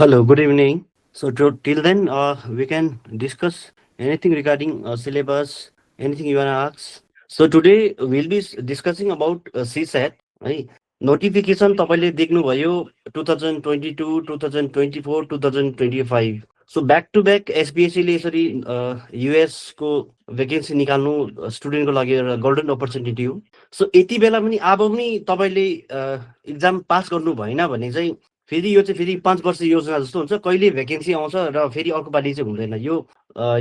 Hello, good evening. Till then, we can discuss anything regarding syllabus, anything you wanna ask. So today we'll be discussing about CSAT. है notification तपाईँले देख्नुभयो 2022, 2024, 2025. So back to back एसपिएससीले यसरी युएसको vacancy निकाल्नु स्टुडेन्टको लागि एउटा golden opportunity हो. So यति बेला पनि अब पनि तपाईँले इक्जाम पास गर्नु भएन भने चाहिँ फेरि यो चाहिँ फेरि 5 वर्ष योजना जस्तो हुन्छ. कहिले भेकेन्सी आउँछ र फेरि अर्को पालि चाहिँ हुँदैन. यो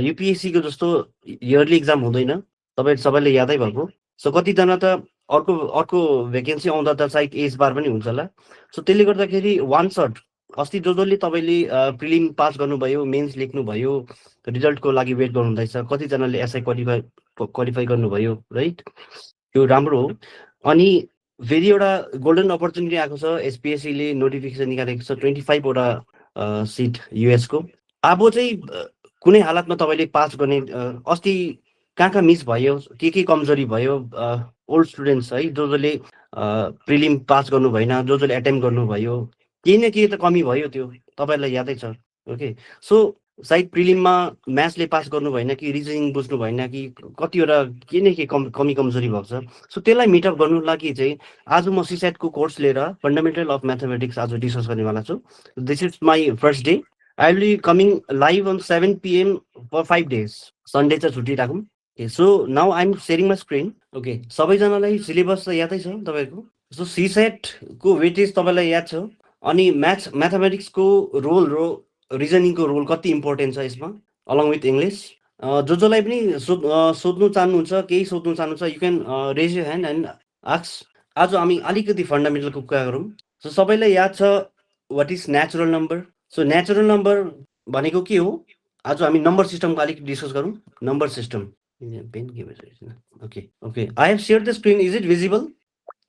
युपिएससीको जस्तो इयरली इक्जाम हुँदैन. सबैले यादै भएको. सो कतिजना त अर्को अर्को भेकेन्सी आउँदा त सायद एज बार पनि हुन्छ होला. सो त्यसले गर्दाखेरि वान सर्ट अस्ति जसले तपाईँले प्रिलिम पास गर्नुभयो, मेन्स लेख्नुभयो, रिजल्टको लागि वेट गर्नुहुँदैछ, कतिजनाले एसआई क्वालिफाई गर्नुभयो, राइट? त्यो राम्रो हो. अनि फेरि एउटा गोल्डन अपर्च्युनिटी आएको छ. एसपिएससीले नोटिफिकेसन निकालेको छ 25वटा सिट युएसको. अब चाहिँ कुनै हालतमा तपाईँले पास गर्ने अस्ति कहाँ मिस भयो, के कमजोरी भयो, ओल्ड स्टुडेन्ट्स है जसले प्रिलिम पास गर्नु भएन, जसले एटेम्प गर्नुभयो, केही न केही त कमी भयो. त्यो तपाईँलाई यादै छ. ओके, सो सायद प्रिलिममा म्याथ्सले पास गर्नु भएन कि रिजनिङ बुझ्नु भएन कि कतिवटा के न के कमी कमजोरी भएको छ. सो त्यसलाई मिटअप गर्नु लागि चाहिँ आज म सिसेटको कोर्स लिएर फन्डामेन्टल अफ म्याथमेटिक्स आज डिस्कस गर्नेवाला छु. This is my first day. I will be coming live on 7 PM for 5 days. Sunday चाहिँ छुट्टी राखौँ. Okay, so now I am sharing my screen. Okay, सबैजनालाई सिलेबस त यादै छ तपाईँको. सो सिसेटको वेटेज तपाईँलाई याद छ. अनि म्याथमेटिक्सको रोल र रिजनिङको रोल कति इम्पोर्टेन्ट छ यसमा, अलङ विथ इङ्ग्लिस. जसलाई पनि सोध्नु चाहनुहुन्छ, केही सोध्नु चाहनुहुन्छ, you can raise you hand and आक्स. आज हामी अलिकति फन्डामेन्टलको कुरा गरौँ. सो सबैलाई याद छ what is natural number. So natural number भनेको के हो? आज हामी नम्बर सिस्टमको अलिकति डिस्कस गरौँ. Number system. Okay, I have share the screen. Is it visible?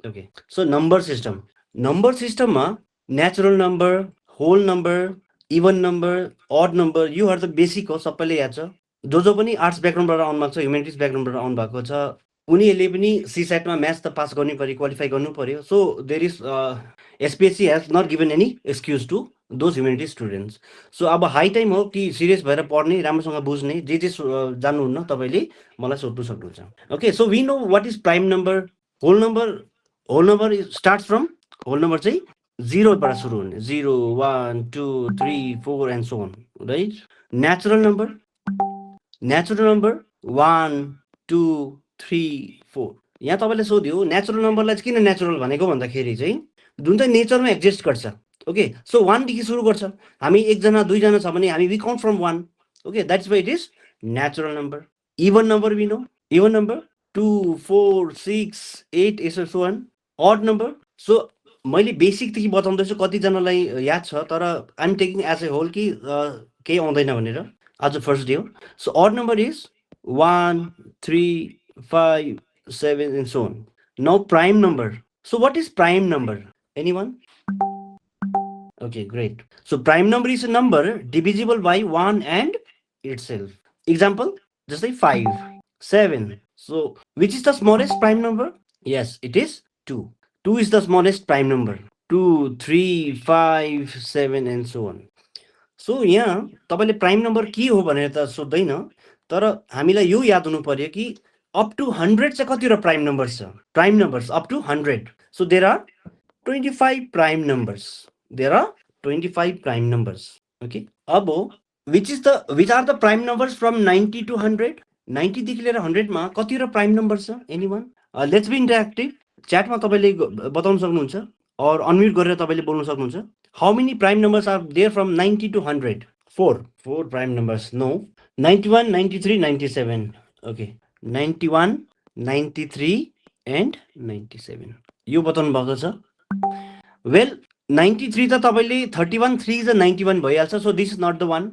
Okay, so number सिस्टममा natural number, whole number, even number, odd number, यो आर द बेसिक हो. सबैले याद छ. जो पनि आर्ट्स ब्याकग्राउन्डबाट आउनु भएको छ, ह्युमेनिटिज ब्याकग्राउन्डबाट आउनु भएको छ, उनीहरूले पनि सिसेटमा म्याथ्स त पास गर्नै पर्यो, क्वालिफाई गर्नु पर्यो. So there is SPSC has not given any excuse to those humanities students. So अब हाई टाइम हो कि सिरियस भएर पढ्ने, राम्रोसँग बुझ्ने. जे जान्नुहुन्न तपाईँले मलाई सोध्नु सक्नुहुन्छ. Okay, so we know what is prime number. Whole number starts from, whole number चाहिँ 0बाट सुरु हुने. 0, 1, 2, 3, 4 and so on, right? Natural number 1, 2, 3, 4. यहाँ तपाईँले सोध्यो नेचुरल नम्बरलाई चाहिँ किन नेचुरल भनेको भन्दाखेरि चाहिँ जुन चाहिँ नेचरमा एक्जिस्ट गर्छ. ओके, सो 1 देखि सुरु गर्छ. हामी 1जना 2जना छ भने हामी we count from 1. Okay, that's why it is natural number. Even number we know. Even number 2, 4, 6, 8 यसो so on. Odd number. So मैले बेसिकदेखि बताउँदैछु, कतिजनालाई याद छ, तर I'm taking as a whole कि केही आउँदैन भनेर. आज फर्स्ट डे हो. So odd number is 1, 3, 5, 7 and so on. Now prime number. So what is prime number? Anyone? Okay, great. So prime number is a number divisible by 1 and itself. Example, just like 5, 7. So which is the smallest prime number? Yes, it is 2. 2 is the smallest prime number. 2, 3, 5, 7 and so on. So यहाँ तपाईँले prime number के हो भनेर त सोध्दैन, तर हामीलाई यो याद हुनु पर्यो कि अप टु 100 चाहिँ कतिवटा प्राइम नम्बर्स छ. Prime numbers up to 100. So there are 25 prime numbers. There are 25 prime numbers. Okay. अब which are the prime numbers from 90 to 100? 90 देखि लिएर 100 मा कतिवटा प्राइम नम्बर्स छ? एनीवन? Let's be interactive. च्याटमा तपाईँले बताउन सक्नुहुन्छ और अनम्युट गरेर तपाईँले बोल्न सक्नुहुन्छ. How many prime numbers are there from 90 to 100? 4 prime numbers. No. 91, 93, 97. Okay, 91, 93 and 97 यो बताउनु भएको छ. वेल 93 त तपाईँले 31 3 इज 91 भइहाल्छ. So this is not the one.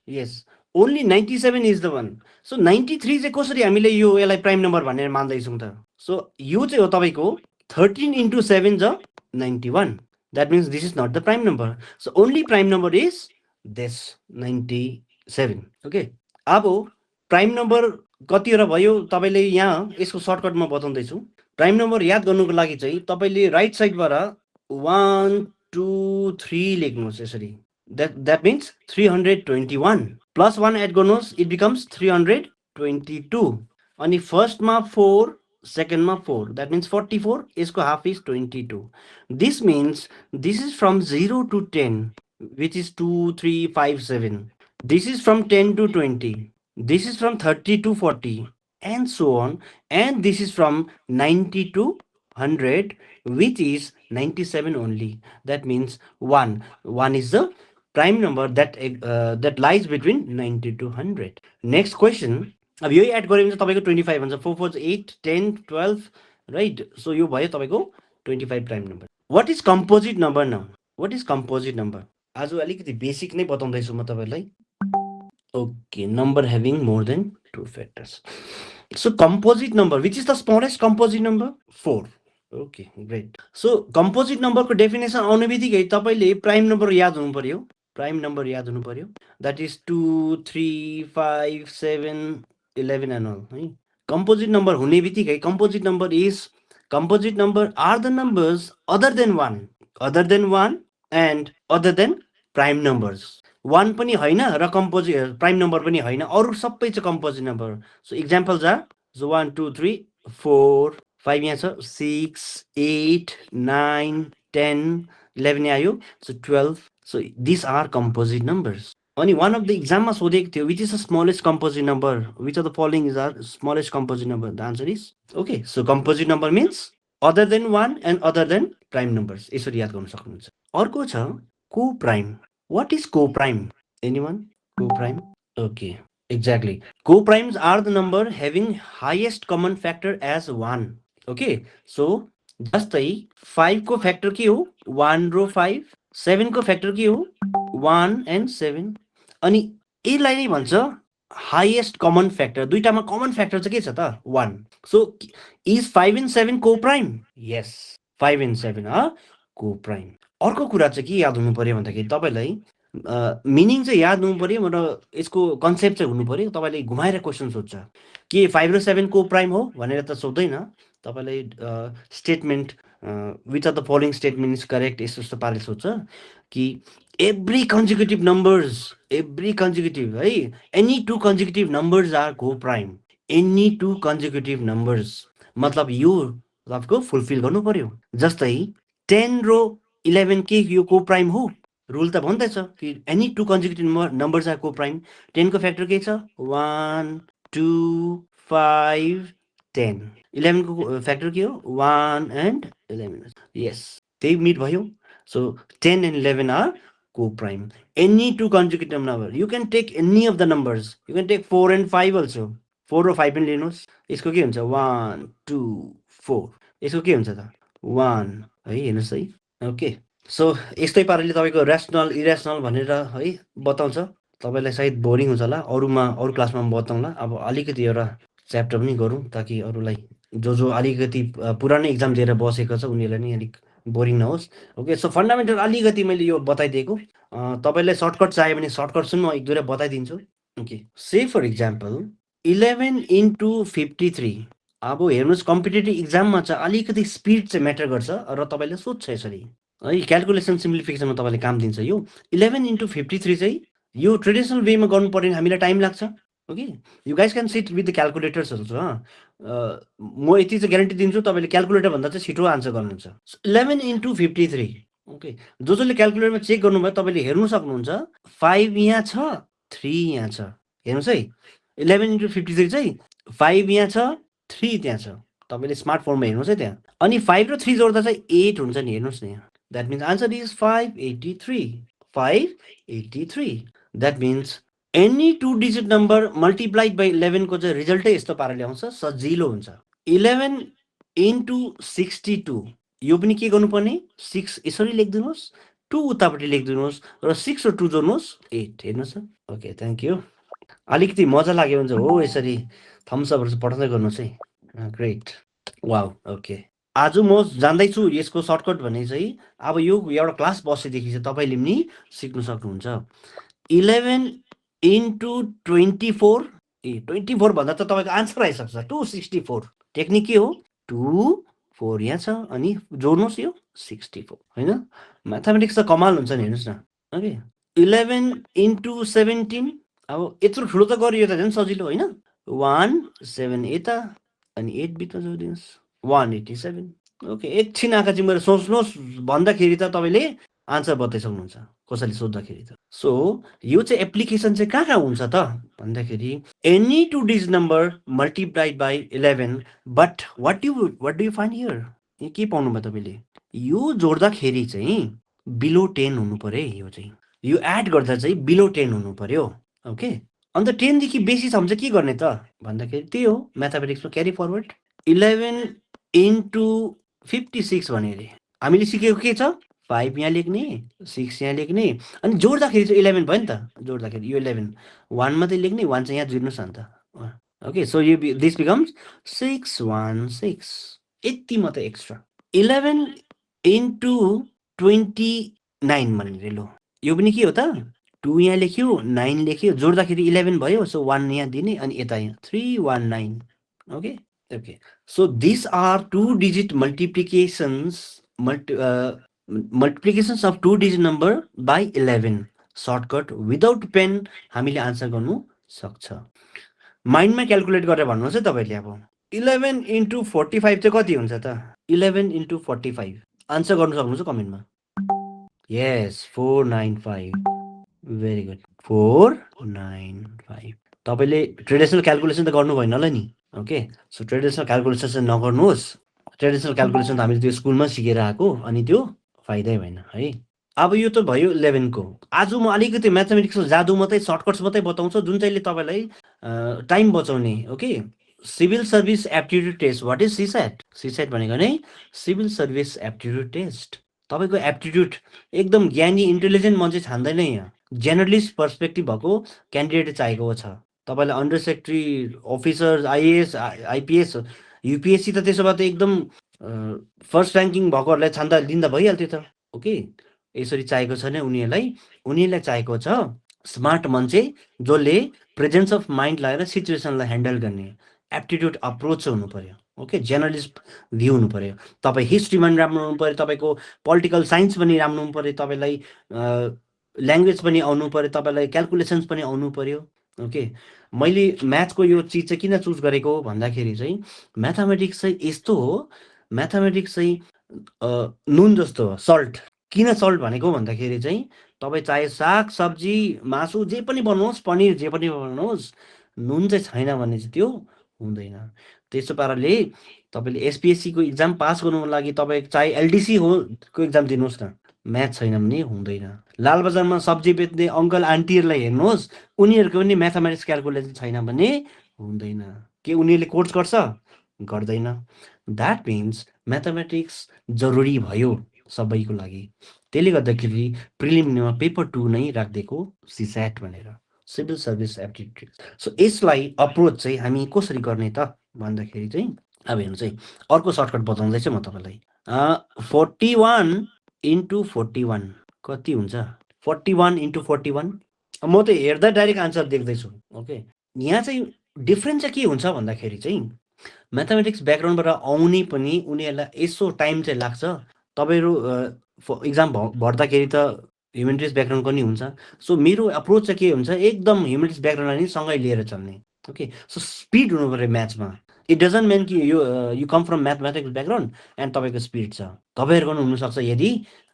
Yes, only 97 is the one. So 93 चाहिँ कसरी हामीले यसलाई प्राइम नम्बर भनेर मान्दैछौँ त? सो यो चाहिँ हो तपाईँको 13 into 7 ज 91. That means this is not the prime number. So only prime number is this 97. Okay, अब प्राइम नम्बर कतिवटा भयो तपाईँले यहाँ यसको सर्टकट म बताउँदैछु. प्राइम नम्बर याद गर्नुको लागि चाहिँ तपाईँले राइट साइडबाट 1, 2, 3 लेख्नुहोस् यसरी. That means 321. Plus 1 add गर्नुहोस्, it becomes 322. अनि फर्स्टमा 4, सेकेन्डमा 4, that means 44. यसको half is 22. This means this is from 0 to 10, which is 2, 3, 5, 7. This is from 10 to 20. This is from 30 to 40, and so on. And this is from 90 to 100, which is 97 only. That means 1. 1 is the prime number that lies between 90 to 100. Next question. अब यही add गऱ्यो भने चाहिँ तपाईँको 25 हुन्छ. 4 4 8 10 12, right. So यो भयो तपाईँको 25 prime number. What is composite number now? What is composite number? आज अलिकति बेसिक नै बताउँदैछु म तपाईँलाई. Okay, number having more than 2 factors. So composite number, which is the smallest composite number? 4. Okay, great. So composite नम्बरको definition आउने बित्तिकै तपाईँले प्राइम नम्बर याद हुनु पर्यो. प्राइम नम्बर याद हुनु पर्यो. द्याट इज 2, 3, 5, 7, 11 and all, है. Composite number हुने बित्तिकै composite number are the numbers other than 1 and other than prime numbers. 1 पनि हैन र composite prime number पनि हैन, अरु सबै चाहिँ composite number. So examples are 1 2 3 4 5 यहाँ छ, 6 8 9 10 11 आयो, so 12. So these are composite numbers. Only one of the exam सोधेको थियो, which is the smallest composite number? Which of the following is our smallest composite number? The answer is okay. So composite number means other than 1 and other than prime numbers. यसरी याद गर्न सक्नुहुन्छ. अर्को छ co-prime. What is co-prime? Anyone? Co-prime? Okay, exactly. Co-primes are the number having highest common factor as 1. Okay, so जस्तै 5 को factor के हो? 1 र 5. 7 को फ्याक्टर के हो? 1 and 7. अनि यसलाई नै भन्छ हाईएस्ट कमन फ्याक्टर. दुईटामा कमन फ्याक्टर चाहिँ के छ त? 1. So is 5 and 7 coprime? Yes, 5 and 7 are coprime. अर्को कुरा चाहिँ के याद हुनु पर्यो भन्दाखेरि तपाईँलाई मिनिङ चाहिँ याद हुनु पर्यो र यसको कन्सेप्ट चाहिँ हुनु पर्यो. तपाईँले घुमाएर क्वेसन सोध्छ के 5 र 7 को-प्राइम हो भनेर त सोध्दैन. तपाईँलाई statement which of the following statement is correct यस्तो यस्तो पाराले सोध्छ कि every consecutive numbers, है, any two consecutive numbers are co-prime. Any two consecutive numbers मतलब यो तपाईँको फुलफिल गर्नु पर्यो. जस्तै 10 र 11 के यो को-प्राइम हो? रुल त भन्दैछ कि any two consecutive numbers are co-prime. 10 को फ्याक्टर के छ? 1 2 5 10. 11 को फ्याक्टर के हो? 1 and 11. यस, त्यही मिट भयो. So 10 and 11 are co-prime. Any two consecutive number. You can take any of the numbers. You can take 4 and 5 also. 4 र 5 पनि लिनुहोस्. यसको के हुन्छ? 1 2 4. यसको के हुन्छ त? 1, है, हेर्नुहोस् है. ओके, सो यस्तै पाराले तपाईँको रेसनल इरेसनल भनेर है बताउँछ. तपाईँलाई सायद बोरिङ हुन्छ होला, अरू क्लासमा बताउँला. अब अलिकति एउटा च्याप्टर पनि गरौँ ताकि अरूलाई जो अलिकति पुरानो एक्जाम दिएर बसेको छ उनीहरूलाई नि अलिक बोरिङ नहोस्. ओके, सो फन्डामेन्टल अलिकति मैले यो बताइदिएको. तपाईँलाई सर्टकट चाहियो भने सर्टकट पनि म एक दुईवटा बताइदिन्छु. Okay, say for example 11 into 53. अब हेर्नुहोस् कम्पिटेटिभ एक्जाममा चाहिँ अलिकति स्पिड चाहिँ म्याटर गर्छ र तपाईँले सोध्छ यसरी है. क्यालकुलेसन सिम्प्लिफिकेसनमा तपाईँले काम दिन्छ. यो 11 into 53 चाहिँ यो ट्रेडिसनल वेमा गर्नु पर्यो भने हामीलाई टाइम लाग्छ. Okay, you guys can sit with the calculators हुन्छ. म यति चाहिँ ग्यारेन्टी दिन्छु तपाईँले क्यालकुलेटर भन्दा चाहिँ छिटो आन्सर गर्नुहुन्छ. 11 into 53. ओके, जसले क्यालकुलेटरमा चेक गर्नुभयो तपाईँले हेर्नु सक्नुहुन्छ 5 यहाँ छ, 3 यहाँ छ. हेर्नुहोस् है, 11 into 53 चाहिँ 5 यहाँ छ, 3 त्यहाँ छ. तपाईँले स्मार्टफोनमा हेर्नुहोस् है त्यहाँ. अनि 5 र 3 जोड्दा चाहिँ 8 हुन्छ नि, हेर्नुहोस् न यहाँ. That means answer is 583. 583. That means any 2 digit number multiplied by 11 को चाहिँ रिजल्टै यस्तो पाराले आउँछ, सजिलो हुन्छ. 11 into 62. यो पनि के गर्नुपर्ने? 6 यसरी लेखिदिनुहोस्, 2 उतापट्टि लेखिदिनुहोस् र 6 र 2 जोड्नुहोस् 8. हेर्नुहोस्. Okay, thank you. अलिकति मजा लाग्यो भने हो यसरी थम्सअपहरू पठाउँदै गर्नुहोस् है. Great, wow. ओके, आज म जान्दैछु यसको सर्टकट भने चाहिँ अब यो एउटा क्लास बसेदेखि चाहिँ तपाईँले पनि सिक्नु सक्नुहुन्छ. 11 into 24. 24 भन्दा त तपाईँको आन्सर आइसक्छ 264. टेक्निक के हो? 2 4 यहाँ छ अनि जोड्नुहोस् यो 64, होइन? म्याथमेटिक्स त कमाल हुन्छ नि, हेर्नुहोस् न. ओके, 11 into 17, अब यत्रो ठुलो त गरियो त झन् सजिलो होइन 1 7 यता अनि 8 भित्र जोडिनुहोस् 187 ओके एकछिन आँखा चिमेर सोच्नुहोस् भन्दाखेरि त तपाईँले आन्सर बताइसक्नुहुन्छ कसैले सोद्धाखेरि त सो यो चाहिँ एप्लिकेसन चाहिँ कहाँ कहाँ हुन्छ त भन्दाखेरि any two digit number multiplied by 11 but what do you find here के पाउनुभयो तपाईँले यो जोड्दाखेरि चाहिँ बिलो 10 हुनु पर्यो है यो चाहिँ यो एड गर्दा चाहिँ बिलो 10 हुनु पर्यो ओके अन्त 10 देखि बेसी छ भने चाहिँ के गर्ने त भन्दाखेरि त्यही हो म्याथमेटिक्समा क्यारी फरवर्ड 11 इन्टु 56 भने अरे हामीले सिकेको के छ 5 यहाँ लेख्ने 6 यहाँ लेख्ने अनि जोड्दाखेरि चाहिँ 11 भयो नि त जोड्दाखेरि यो 11 1 मात्रै लेख्ने 1 चाहिँ यहाँ जोड्नुहोस् न त ओके सो यो दिस बिकम्स 616 यति मात्रै एक्स्ट्रा 11 इन्टु 29 भनेर लो यो पनि के हो त 2 यहाँ लेख्यो 9 लेख्यो जोड्दाखेरि 11 भयो सो 1 यहाँ दिने अनि यता यहाँ 319 okay okay so this are two digit multiplications of two digit number by 11 shortcut without pen हामीले आन्सर गर्नु सक्छ माइन्डमा क्यालकुलेट गरेर भन्नुहोस् है तपाईँले अब 11 इन्टु 45 चाहिँ कति हुन्छ त 11 इन्टु 45 आन्सर गर्नु सक्नुहुन्छ कमेन्टमा यस 495 भेरी गुड 495 तपाईँले ट्रेडिसनल क्यालकुलेसन त गर्नु भएन होला नि ओके सो ट्रेडिसनल क्यालकुलेसन चाहिँ नगर्नुहोस् ट्रेडिसनल क्यालकुलेसन त हामीले त्यो स्कुलमा सिकेर आएको अनि त्यो फाइदै भएन है अब यो त भयो 11 को आज म अलिकति म्याथमेटिक्सको जादु मात्रै सर्टकट्स मात्रै बताउँछु जुन चाहिँले तपाईँलाई टाइम बचाउने okay civil service aptitude test what is CSAT भनेको नै सिभिल सर्भिस एप्टिट्युड टेस्ट तपाईँको एप्टिट्युड एकदम ज्ञानी इन्टेलिजेन्ट मान्छे छान्दैन यहाँ जेनरलिस्ट पर्सपेक्टिभ भएको क्यान्डिडेट चाहिएको छ तपाईँलाई under secretary officer IAS IPS UPSC त त्यसो भए त एकदम फर्स्ट ऱ्याङ्किङ भएकोहरूलाई छान्दा लिँदा भइहाल्थ्यो त ओके यसरी चाहिएको छ भने उनीहरूलाई चाहिएको छ स्मार्ट मान्छे जसले प्रेजेन्स अफ माइन्ड लगाएर सिचुएसनलाई ह्यान्डल गर्ने एप्टिट्युड अप्रोच हुनु पर्यो ओके जर्नलिस्ट भ्यू हुनु पर्यो तपाईँ हिस्ट्रीमा पनि राम्रो हुनु पर्यो तपाईँको पोलिटिकल साइन्स पनि राम्रो हुनु पर्यो तपाईँलाई ल्याङ्ग्वेज पनि आउनु पर्यो तपाईँलाई क्यालकुलेसन्स पनि आउनु पर्यो ओके मैले म्याथको यो चिज चाहिँ किन चुज गरेको भन्दाखेरि चाहिँ म्याथमेटिक्स चाहिँ यस्तो हो म्याथमेटिक्स चाहिँ नुन जस्तो हो सल्ट किन सल्ट भनेको भन्दाखेरि चाहिँ तपाईँ चाहे साग सब्जी मासु जे पनि बनाउनुहोस् पनिर जे पनि बनाउनुहोस् नुन चाहिँ छैन भने चाहिँ त्यो हुँदैन त्यसो पाराले तपाईँले एसपिएससीको इक्जाम पास गर्नुको लागि तपाईँ चाहे एलडिसी हो को इक्जाम दिनुहोस् न म्याथ छैन भने हुँदैन लालबजारमा सब्जी बेच्ने अङ्कल आन्टीहरूलाई हेर्नुहोस् उनीहरूको पनि म्याथमेटिक्स क्यालकुलेसन छैन भने हुँदैन के उनीहरूले कोर्स गर्छ गर्दैन द्याट मिन्स म्याथमेटिक्स जरुरी भयो सबैको लागि त्यसले गर्दाखेरि प्रिलिमिनरीमा पेपर 2 नै राखिदिएको सिसेट भनेर सिभिल सर्भिस एप्टिट्युड सो यसलाई अप्रोच चाहिँ हामी कसरी गर्ने त भन्दाखेरि चाहिँ अब हेर्नु चाहिँ अर्को सर्टकट बताउँदैछु म तपाईँलाई 41 इन्टु 41 कति हुन्छ 41 इन्टु 41 म त हेर्दा डाइरेक्ट आन्सर देख्दैछु ओके यहाँ चाहिँ डिफ्रेन्स चाहिँ के हुन्छ भन्दाखेरि चाहिँ म्याथमेटिक्स ब्याकग्राउन्डबाट आउने पनि उनीहरूलाई यसो टाइम चाहिँ लाग्छ तपाईँहरू इक्जाम भर्दाखेरि त ह्युमेनिटिज ब्याकग्राउन्डको नि हुन्छ सो मेरो अप्रोच चाहिँ के हुन्छ एकदम ह्युमेनिटिज ब्याकग्राउन्डलाई नि सँगै लिएर चल्ने ओके सो स्पिड हुनु पऱ्यो म्याथमा इट डजन्ट मेन कि you come from mathematics background and तपाईँको स्पिड छ तपाईँहरूको पनि हुनसक्छ यदि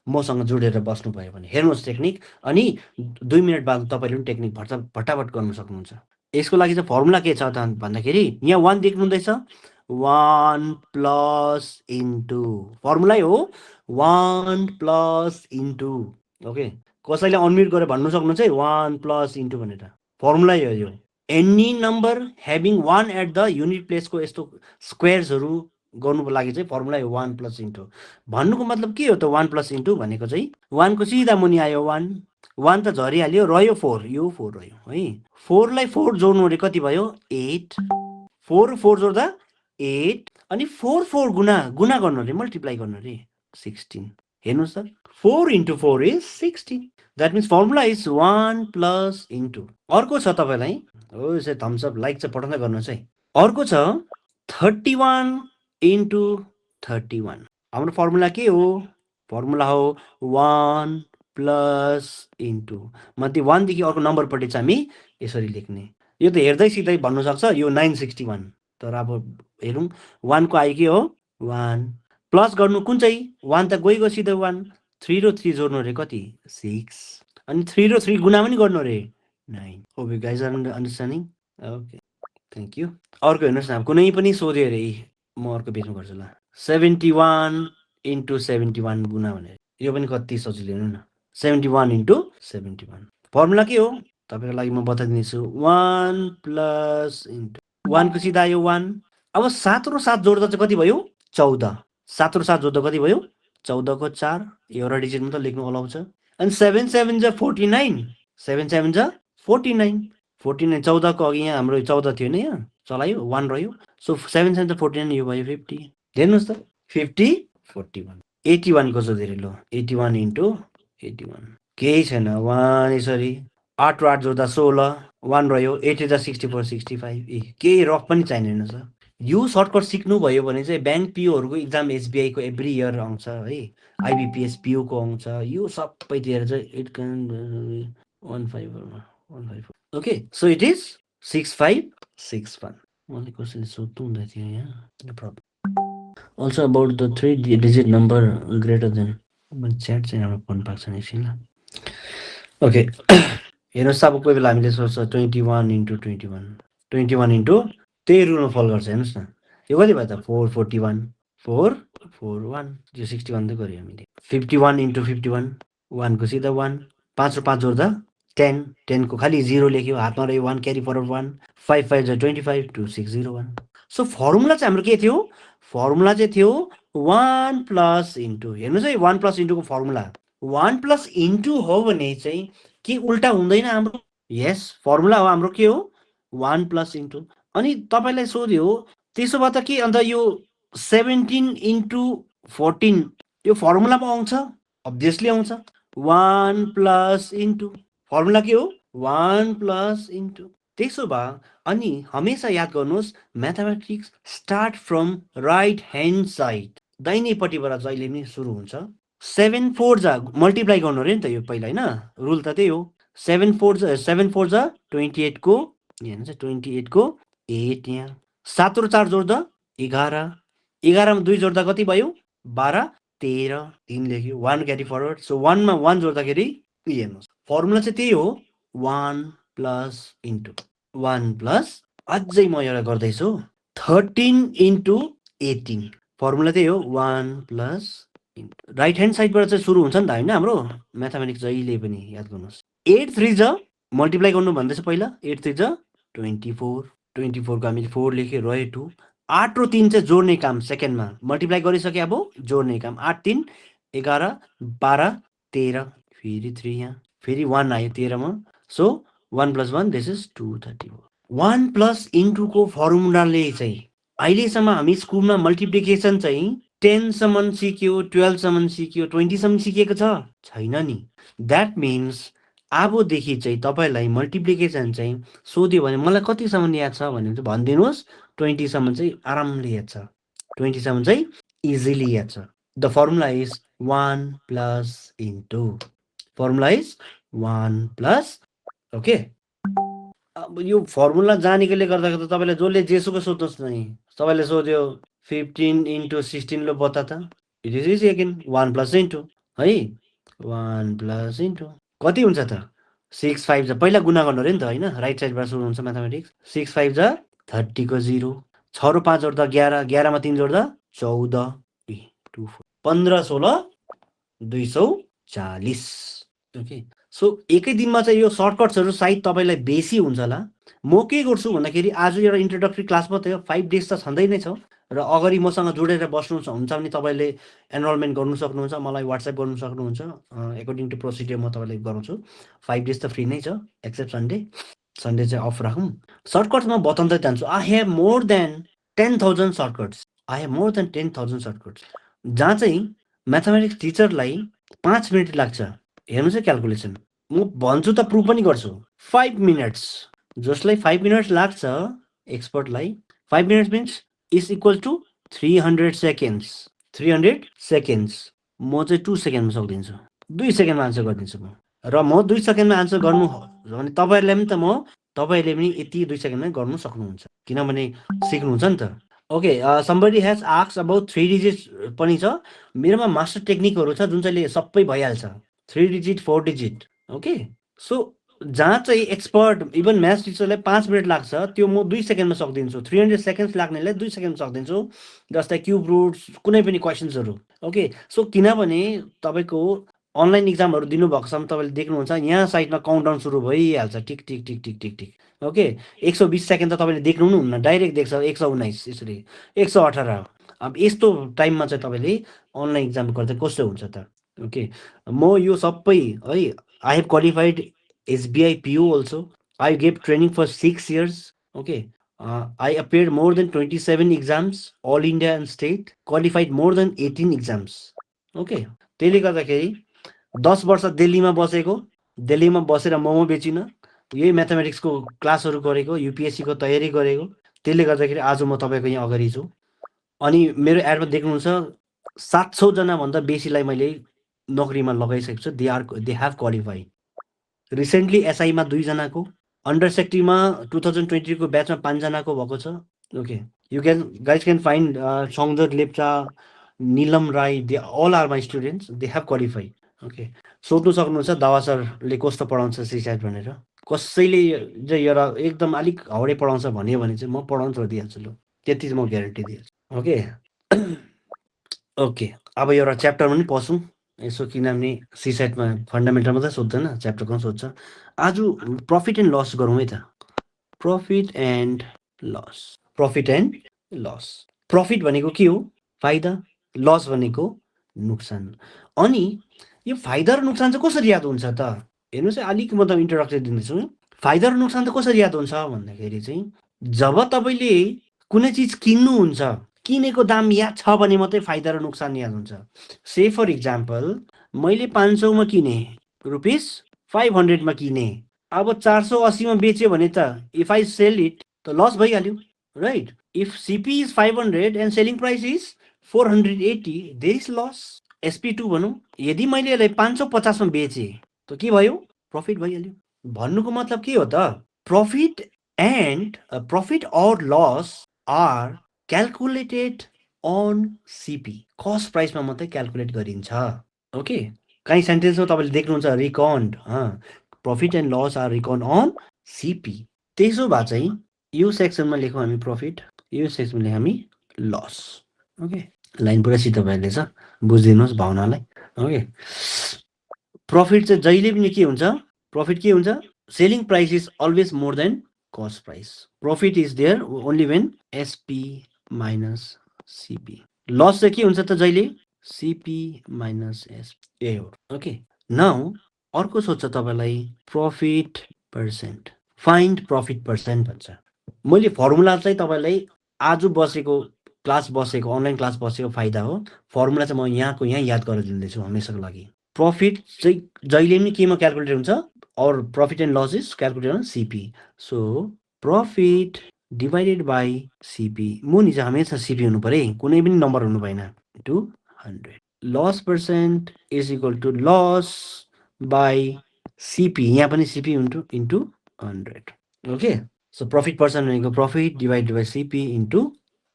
मसँग जोडेर बस्नु भयो भने हेर्नुहोस् टेक्निक अनि 2 मिनट बाद तपाईँले पनि टेक्निक भट्टाभट गर्नु सक्नुहुन्छ यसको लागि चाहिँ फर्मुला के छ त भन्दाखेरि यहाँ 1 देख्नुहुँदैछ 1 प्लस इन्टु फर्मुलै हो 1 प्लस इन्टु ओके कसैले अनम्युट गरेर भन्नु सक्नुहुन्छ है 1 प्लस इन्टु भनेर फर्मुलै हो यो any number having 1 at the unit प्लेसको यस्तो स्क्वेयर्सहरू गर्नुको लागि चाहिँ फर्मुला 1 प्लस इन्टु भन्नुको मतलब के हो त 1 प्लस इन्टु भनेको चाहिँ 1 को सिधा मुनि आयो 1 त झरिहाल्यो रह्यो 4 यो 4 रह्यो है 4 लाई 4 जोड्नु भने कति भयो 8 4 4 जोड्दा 8 अनि 4 4 गुना गर्नु रे मल्टिप्लाई गर्नु रे 16 हेर्नुहोस् त 4 into 4 is 16 that means formula is 1 plus into अर्को छ तपाईँलाई हो यसै थम्स अप लाइक चाहिँ पठाउँदै गर्नुहोस् है अर्को छ 31 इन्टु 31 हाम्रो फर्मुला के हो फर्मुला हो 1 प्लस इन्टु मध्ये 1 देखि अर्को नम्बरपट्टि चाहिँ हामी यसरी लेख्ने। यो त हेर्दै सिधै भन्नु सक्छ यो 961, तर अब हेरौँ 1 को आइ के हो 1 प्लस गर्नु कुन चाहिँ 1 त गइगयो सिधै 1 3 र 3 जोड्नु रे कति 6 अनि 3 र 3 गुणा पनि गर्नु रे 9। Hope you guys are understanding. Okay thank you. अर्को हेर्नुहोस् न कुनै पनि सोध्यो अरे म अर्को पेजमा गर्छु ल 71 इन्टु 71 गुणा भनेर यो पनि कति सजिलो हेर्नु न 71 इन्टु 71 फर्मुला के हो तपाईँको लागि म बताइदिनेछु 1 प्लस इन्टु 1 को सिधा आयो 1 अब 7 र 7 जोड्दा चाहिँ कति भयो 14 7 र 7 जोड्दा कति भयो 14 को 4 एउटा डिजिट मात्र लेख्नु अलाउ छ अनि 7 7 जा 49 7 7 जा 49 49 14 को अघि यहाँ हाम्रो 14 थियो नि यहाँ चलायो 1 रह्यो सो 7 7 जा 49 यो भयो 50 हेर्नुहोस् त 50 41 81 को सोधेर लो 81 इन्टु 81 केही छैन 1 यसरी 8 र 8 जोड्दा 16 1 रह्यो 8 जा 64 65 ए केही रफ पनि चाहिने हेर्नुहोस् त यो सर्टकट सिक्नुभयो भने चाहिँ ब्याङ्क पिओहरूको इक्जाम एसबिआई को एभ्री इयर आउँछ है आइबिपिएस पिओ को आउँछ यो सबैतिर चाहिँ 154 ओके सो इट इज 6561 मलाई कसैले सोध्नु हुँदै थियो यहाँ no problem also about the 3-digit number greater than chat चाहिँ हाम्रो फोन पाएको छैन एकछिन ल ओके हेर्नुहोस् अब कोही बेला हामीले सोच्छ 21 इन्टु 21 21 इन्टु त्यही रुलमा फलो गर्छ हेर्नुहोस् न यो कति भयो त 441 441 यो 61 त गऱ्यो हामीले 51 इन्टु 51 1 को सिधा 1 5 र 5 जोड्दा 10 10 को खालि 0 लेख्यो हातमा रह्यो 1 क्यारी फरवर्ड 1 5 5 जा 25 2601 सो फर्मुला चाहिँ हाम्रो के थियो फर्मुला चाहिँ थियो 1 प्लस इन्टु हेर्नुहोस् है 1 प्लस इन्टुको फर्मुला 1 प्लस इन्टु हो भने चाहिँ के उल्टा हुँदैन हाम्रो यस फर्मुला हो हाम्रो के हो 1 प्लस इन्टु अनि तपाईँलाई सोध्यो त्यसो भए त के अन्त यो 17 इन्टु 14 यो फर्मुलामा आउँछ अभियसली आउँछ 1 प्लस इन्टु फर्मुला के हो 1 प्लस इन्टु त्यसो भए अनि हमेशा याद गर्नुहोस् mathematics start from right hand side दाहिनेपट्टिबाट जहिले पनि सुरु हुन्छ 7 4 जा मल्टिप्लाई गर्नु अरे नि त यो पहिला होइन रुल त त्यही हो 7 4 जा 28 को हेर्नुहोस् 28 को 8 यहाँ 7 र 4 जोड्दा 11 11 मा 2 जोड्दा कति भयो 12 13 3 लेख्यो 1 क्यारी फरवर्ड सो 1 मा 1 जोड्दाखेरि हेर्नुहोस् फर्मुला चाहिँ त्यही हो 1 प्लस इन्टु 1 प्लस अझै म एउटा गर्दैछु 13 इन्टु 18 फर्मुला त्यही हो 1 प्लस इन्टु राइट ह्यान्ड साइडबाट चाहिँ सुरु हुन्छ नि त होइन हाम्रो म्याथमेटिक्स जहिले पनि याद गर्नुहोस् 8 3 जा मल्टिप्लाई गर्नु भन्दैछ पहिला 8 3 जा 24 24 को हामीले 4 लेख्यो रह्यो 2 8 र 3 चाहिँ जोड्ने काम सेकेन्डमा मल्टिप्लाई गरिसके अब जोड्ने काम 8 3 11 12 13 फेरि 3 यहाँ फेरि 1 आयो 13 मा so 1 plus 1 this is 234 1 plus इन्टुको फर्मुलाले चाहिँ अहिलेसम्म हामी स्कुलमा मल्टिप्लिकेसन चाहिँ 10 सम्म सिक्यो 12 सम्म सिक्यो 20 सम्म सिकेको छैन नि द्याट मिन्स अबदेखि चाहिँ तपाईँलाई मल्टिप्लिकेसन चाहिँ सोध्यो भने मलाई कतिसम्म याद छ भने चाहिँ भनिदिनुहोस् 20 सम्म चाहिँ आरामले याद छ 20 सम्म चाहिँ इजिली याद छ the formula is 1 plus into formula is 1 plus okay अब यो फर्मुला जानेकोले गर्दा तपाईँलाई जसले जेसुकै सोध्नुहोस् न तपाईँले सोध्यो 15 इन्टु 16 लो बता त it is easy again 1 plus into है 1 प्लस इन्टु कति हुन्छ त 6 5 जा पहिला गुणा गर्नु अरे नि त होइन राइट साइडबाट सुरु हुन्छ म्याथमेटिक्स 6 5 जा 30 को 0 6 र 5 जोड्दा 11 11 मा 3 जोड्दा 14 15 16 240 ओके सो एकै दिनमा चाहिँ यो सर्टकट्सहरू सायद तपाईँलाई बेसी हुन्छ होला म के गर्छु भन्दाखेरि आज एउटा इन्ट्रोडक्टरी क्लास मात्रै हो 5 डेज त छँदै नै छ र अगाडि मसँग जोडेर बस्नुहुन्छ भने तपाईँले एनरोलमेन्ट गर्नु सक्नुहुन्छ मलाई वाट्सएप गर्नु सक्नुहुन्छ एकोर्डिङ टु प्रोसिडियर म तपाईँलाई गराउँछु 5 डेज त फ्री नै छ एक्सेप्ट सन्डे चाहिँ अफ राखौँ सर्टकट्स म बताउँदै जान्छु I have more than 10,000 shortcuts I have more than 10,000 shortcuts जहाँ चाहिँ म्याथमेटिक्स टिचरलाई 5 मिनट लाग्छ हेर्नुहोस् है क्यालकुलेसन म भन्छु त प्रुभ पनि गर्छु 5 मिनट्स जसलाई 5 मिनट्स लाग्छ एक्सपर्टलाई 5 minutes means is equal to 300 seconds 300 seconds म चाहिँ 2 सेकेन्डमा सक्दिन्छु 2 सेकेन्डमा आन्सर गरिदिन्छु म। र म 2 सेकेन्डमा आन्सर गर्नु भने तपाईँहरूलाई पनि त तपाईँहरूले पनि यति 2 सेकेन्डमै गर्नु सक्नुहुन्छ, किनभने सिक्नुहुन्छ नि त। Okay, somebody has asked about 3 digit पनि छ। मेरोमा मास्टर टेक्निकहरू छ जुन चाहिँले सबै भइहाल्छ, 3 डिजिट 4 डिजिट। ओके, सो जहाँ चाहिँ एक्सपर्ट इभन म्याथ टिचरलाई 5 मिनट लाग्छ त्यो म 2 सेकेन्डमा सकिदिन्छु, 300 सेकेन्ड्स लाग्नेलाई 2 सेकेन्डमा सकिदिन्छु, जस्तै क्युब रुट्स कुनै पनि क्वेसन्सहरू। ओके, सो किनभने तपाईँको अनलाइन इक्जामहरू दिनुभएको छ भने तपाईँले देख्नुहुन्छ यहाँ साइडमा काउन्टडाउन सुरु भइहाल्छ, टिक टिक टिक टिक टिक टिक। ओके, 120 सेकेन्ड त तपाईँले देख्नु पनि हुन्न, डाइरेक्ट देख्छ 119, यसरी 118। अब यस्तो टाइममा चाहिँ तपाईँले अनलाइन इक्जाम गर्दा कस्तो हुन्छ त। ओके, म यो सबै है, I have qualified SBI PO also. I gave training for 6 years. Okay. I appeared more than 27 exams, all India and state. Qualified more than 18 exams. Okay. त्यसले गर्दाखेरि 10 वर्ष दिल्लीमा बसेको, दिल्लीमा बसेर मोमो बेचिन, यही म्याथमेटिक्सको क्लासहरू गरेको, युपिएससीको तयारी गरेको। त्यसले गर्दाखेरि आज म तपाईँको यहाँ अगाडि छु। अनि मेरो एडमा देख्नुहुन्छ 700जनाभन्दा बेसीलाई मैले नोकरीमा लगाइसकेको छु। They have qualified. रिसेन्टली एसआईमा 2जनाको, अन्डर सेक्ट्रीमा 2020को ब्याचमा 5जनाको भएको छ। Okay, you guys can find Sangdar Lepcha, Nilam Rai, they all are my students, they have qualified. Okay, सोध्नु सक्नुहुन्छ दावा सरले कस्तो पढाउँछ सिस्याट भनेर। कसैले चाहिँ एउटा एकदम अलिक हाउडे पढाउँछ भन्यो भने चाहिँ म पढाउनु छोडिदिइहाल्छु, लु त्यति चाहिँ म ग्यारेन्टी दिन्छु। ओके, ओके, अब एउटा च्याप्टरमा पनि पसौँ यसो, किनभने सिसेटमा फन्डामेन्टल मात्रै सोध्दैन, च्याप्टरको पनि सोध्छ। आज प्रफिट एन्ड लस गरौँ है त। Profit and loss, profit and loss. Profit भनेको के हो? फाइदा। लस भनेको नोक्सान। अनि यो फाइदा र नोक्सान चाहिँ कसरी याद हुन्छ त? हेर्नुहोस् है, अलिक म त इन्ट्रोडक्सन दिँदैछु। फाइदा र नोक्सान त कसरी याद हुन्छ भन्दाखेरि चाहिँ जब तपाईँले कुनै चिज किन्नुहुन्छ, किनेको दाम याद छ भने मात्रै फाइदा र नोक्सान याद हुन्छ। से फर इक्जाम्पल मैले 500मा किने, रुपिस 500मा किने, अब 480मा बेच्यो भने त इफ आई सेल इट त लस भइहाल्यो, right? If CP is 500 and selling price is 480, there is loss. SP2 भनौँ, यदि मैले यसलाई 550मा बेचेँ त के भयो? प्रफिट भइहाल्यो। भन्नुको मतलब के हो त? Profit and profit or loss are calculated on CP, cost प्राइसमा मात्रै क्यालकुलेट गरिन्छ। ओके, काहीँ सेन्टेन्समा तपाईँले देख्नुहुन्छ reckoned, profit and loss are reckoned on CP. त्यसो भए चाहिँ यो सेक्सनमा लेखौँ हामी प्रफिट, यो सेक्सनमा लेखौँ हामी लस। ओके, लाइन पुरा सिधो भइहाल्छ, बुझिदिनुहोस् भावनालाई। ओके, प्रफिट चाहिँ जहिले पनि के हुन्छ? प्रफिट के हुन्छ? Selling price is always more than cost price. Profit is there only when SP minus CP. Loss चाहिँ के हुन्छ त जहिले? सिपी माइनस एसपी, ए हो। ओके, नाउ अर्को सोध्छ तपाईँलाई profit percent, find profit percent भन्छ। मैले फर्मुला चाहिँ तपाईँलाई आज बसेको क्लास बसेको, अनलाइन क्लास बसेको फाइदा हो। फर्मुला चाहिँ म यहाँको यहाँ याद गरेर दिँदैछु हमेसाको लागि। प्रफिट चाहिँ जहिले पनि केमा क्यालकुलेट हुन्छ? और profit and loss is calculate on CP. So profit divided by CP, मुनि चाहिँ हमेसा सिपी हुनु पऱ्यो है, कुनै पनि नम्बर हुनु भएन, to 100। Loss percent is equal to loss by CP, यहाँ पनि CP into 100। Okay, so profit percent भनेको profit divided by CP into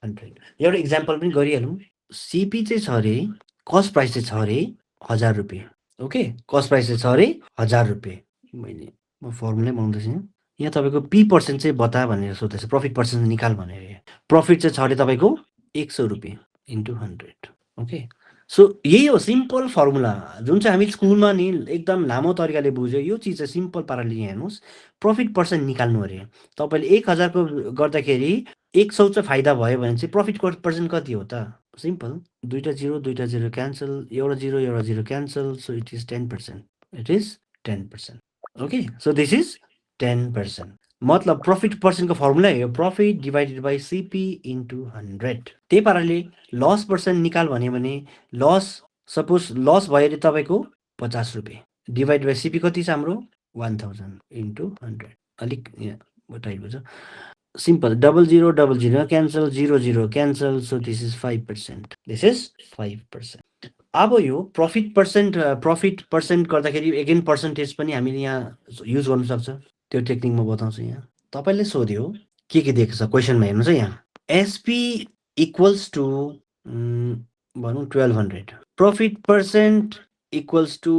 100। एउटा इक्जाम्पल पनि गरिहालौँ। सिपी चाहिँ छ अरे, कस्ट प्राइस चाहिँ छ अरे 1000 रुपियाँ। ओके, कस्ट प्राइस चाहिँ छ अरे 1000 रुपियाँ। म फर्मुलै बनाउँदैछु यहाँ तपाईँको पी पर्सेन्ट चाहिँ बता भनेर सोध्दैछ, प्रफिट पर्सेन्ट निकाल भनेर। प्रफिट चाहिँ छ अरे तपाईँको 100 रुपियाँ इन्टु 100। ओके, सो यही हो सिम्पल फर्मुला जुन चाहिँ हामी स्कुलमा नि एकदम लामो तरिकाले बुझ्यो। यो चिज चाहिँ सिम्पल पाराले हेर्नुहोस्, प्रफिट पर्सेन्ट निकाल्नु अरे। तपाईँले 1000को गर्दाखेरि 100 चाहिँ फाइदा भयो भने चाहिँ प्रफिट पर्सेन्ट कति हो त? सिम्पल, दुईवटा जिरो क्यान्सल, एउटा zero cancel, so it is 10%। It is 10%। Okay, so this is 10%। मतलब प्रफिट पर्सेन्टको फर्मुला हो profit divided by CP into 100। त्यही पाराले लस पर्सेन्ट निकाल भन्यो भने लस, सपोज लस भयो अरे तपाईँको 50 रुपियाँ, डिभाइड बाई सिपी कति छ हाम्रो? 1000 इन्टु 100। अलिक यहाँ टाइट हुन्छ, simple, double zero cancel, zero cancel, so this is 5%। This is 5%। अब यो प्रफिट पर्सेन्ट गर्दाखेरि एगेन पर्सेन्टेज पनि हामीले यहाँ युज गर्नु सक्छ। त्यो टेक्निक म बताउँछु यहाँ। तपाईँले सोध्यो के दिएको छ क्वेसनमा, हेर्नुहोस् है यहाँ। एसपी इक्वल्स टु भनौँ 1200, प्रफिट पर्सेन्ट इक्वल्स टु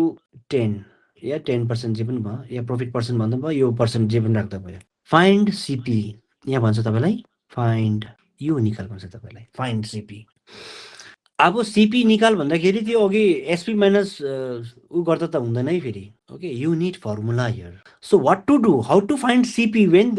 10 या 10% जे पनि भयो, या प्रफिट पर्सेन्ट भन्दा भयो, यो पर्सेन्ट जे पनि राख्दा भयो। फाइन्ड सिपी यहाँ भन्छ तपाईँलाई, फाइन्ड यो निकाल भन्छ तपाईँलाई, फाइन्ड सिपी। अब सिपी निकाल भन्दाखेरि त्यो अघि एसपी माइनस ऊ गर्दा त हुँदैन है फेरि। Okay, you need formula here. So what to do, how to find CP when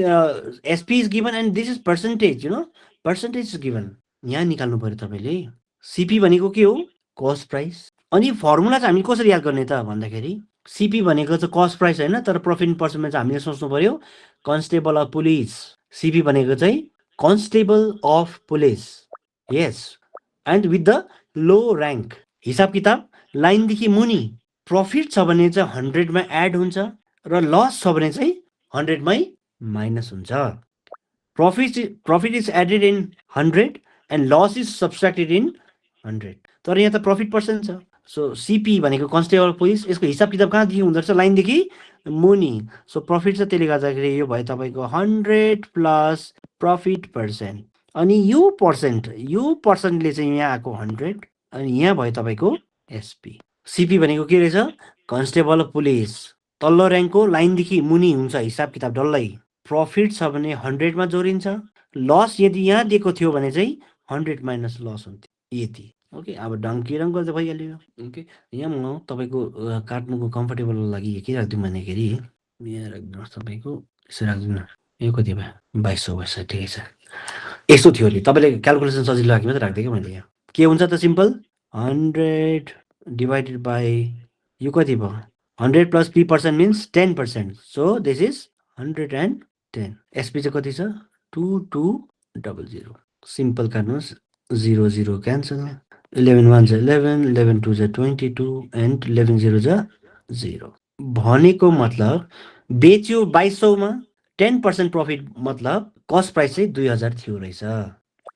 SP is given and this is percentage, you know, percentage is given. यहाँ निकाल्नु पर्यो तपाईँले। सिपी भनेको के हो, कस्ट प्राइस। अनि फर्मुला चाहिँ हामी कसरी याद गर्ने त भन्दाखेरि, सिपी भनेको चाहिँ कस्ट प्राइस होइन, तर प्रफिट पर्सेन्टमा चाहिँ हामीले सोच्नु पर्यो कन्स्टेबल अफ पुलिस। सिपी भनेको चाहिँ constable of police, yes, and with the low rank. हिसाब किताब लाइनदेखि मुनि प्रफिट छ भने चाहिँ 100मा एड हुन्छ, र लस छ भने चाहिँ 100मै माइनस हुन्छ। Profit is added in 100 and loss is subtracted in 100। तर यहाँ त प्रफिट पर्सेन्ट छ। सो सिपी भनेको कन्स्टेबल पुलिस, यसको हिसाब किताब कहाँदेखि हुँदो रहेछ, लाइनदेखि मुनि। सो प्रफिट छ, त्यसले गर्दाखेरि यो भयो तपाईँको 100 प्लस प्रफिट पर्सेन्ट। अनि यो पर्सेन्टले चाहिँ यहाँ आएको 100, अनि यहाँ भयो तपाईँको एसपी। सिपी भनेको के रहेछ, कन्स्टेबल पुलिस, तल्लो ऱ्याङ्कको लाइनदेखि मुनि हुन्छ हिसाब किताब डल्लै। प्रफिट छ भने 100मा जोडिन्छ, लस यदि यहाँ दिएको थियो भने चाहिँ 100 माइनस लस हुन्थ्यो, यति। ओके, अब डङ्की गर्दा भइहाल्यो। ओके, यहाँ म तपाईँको काट्नुको कम्फर्टेबलको लागि के राखिदिउँ भन्दाखेरि, यहाँ राखिदिनुहोस् तपाईँको, यसो राखिदिनु। यो कति भयो, 2200 भएछ, ठिकै छ। यस्तो थियो अरे, तपाईँले क्यालकुलेसन सजिलो लाग्यो मात्रै राखिदिएको मैले। यहाँ के हुन्छ त, सिम्पल 100 डिभाइडेड बाई यो कति भयो, 100 plus P percent means 10%। So this is 110। SP चाहिँ कति छ, 2200। सिम्पल काट्नुहोस्, 0 0 क्यान्सल, 11 1 जा 11, 11 2 जा 22 एन्ड 11 0 जा 0। भनेको मतलब बेच्यो 2200मा, 10% प्रफिट, मतलब कस्ट प्राइस चाहिँ 2000 थियो रहेछ।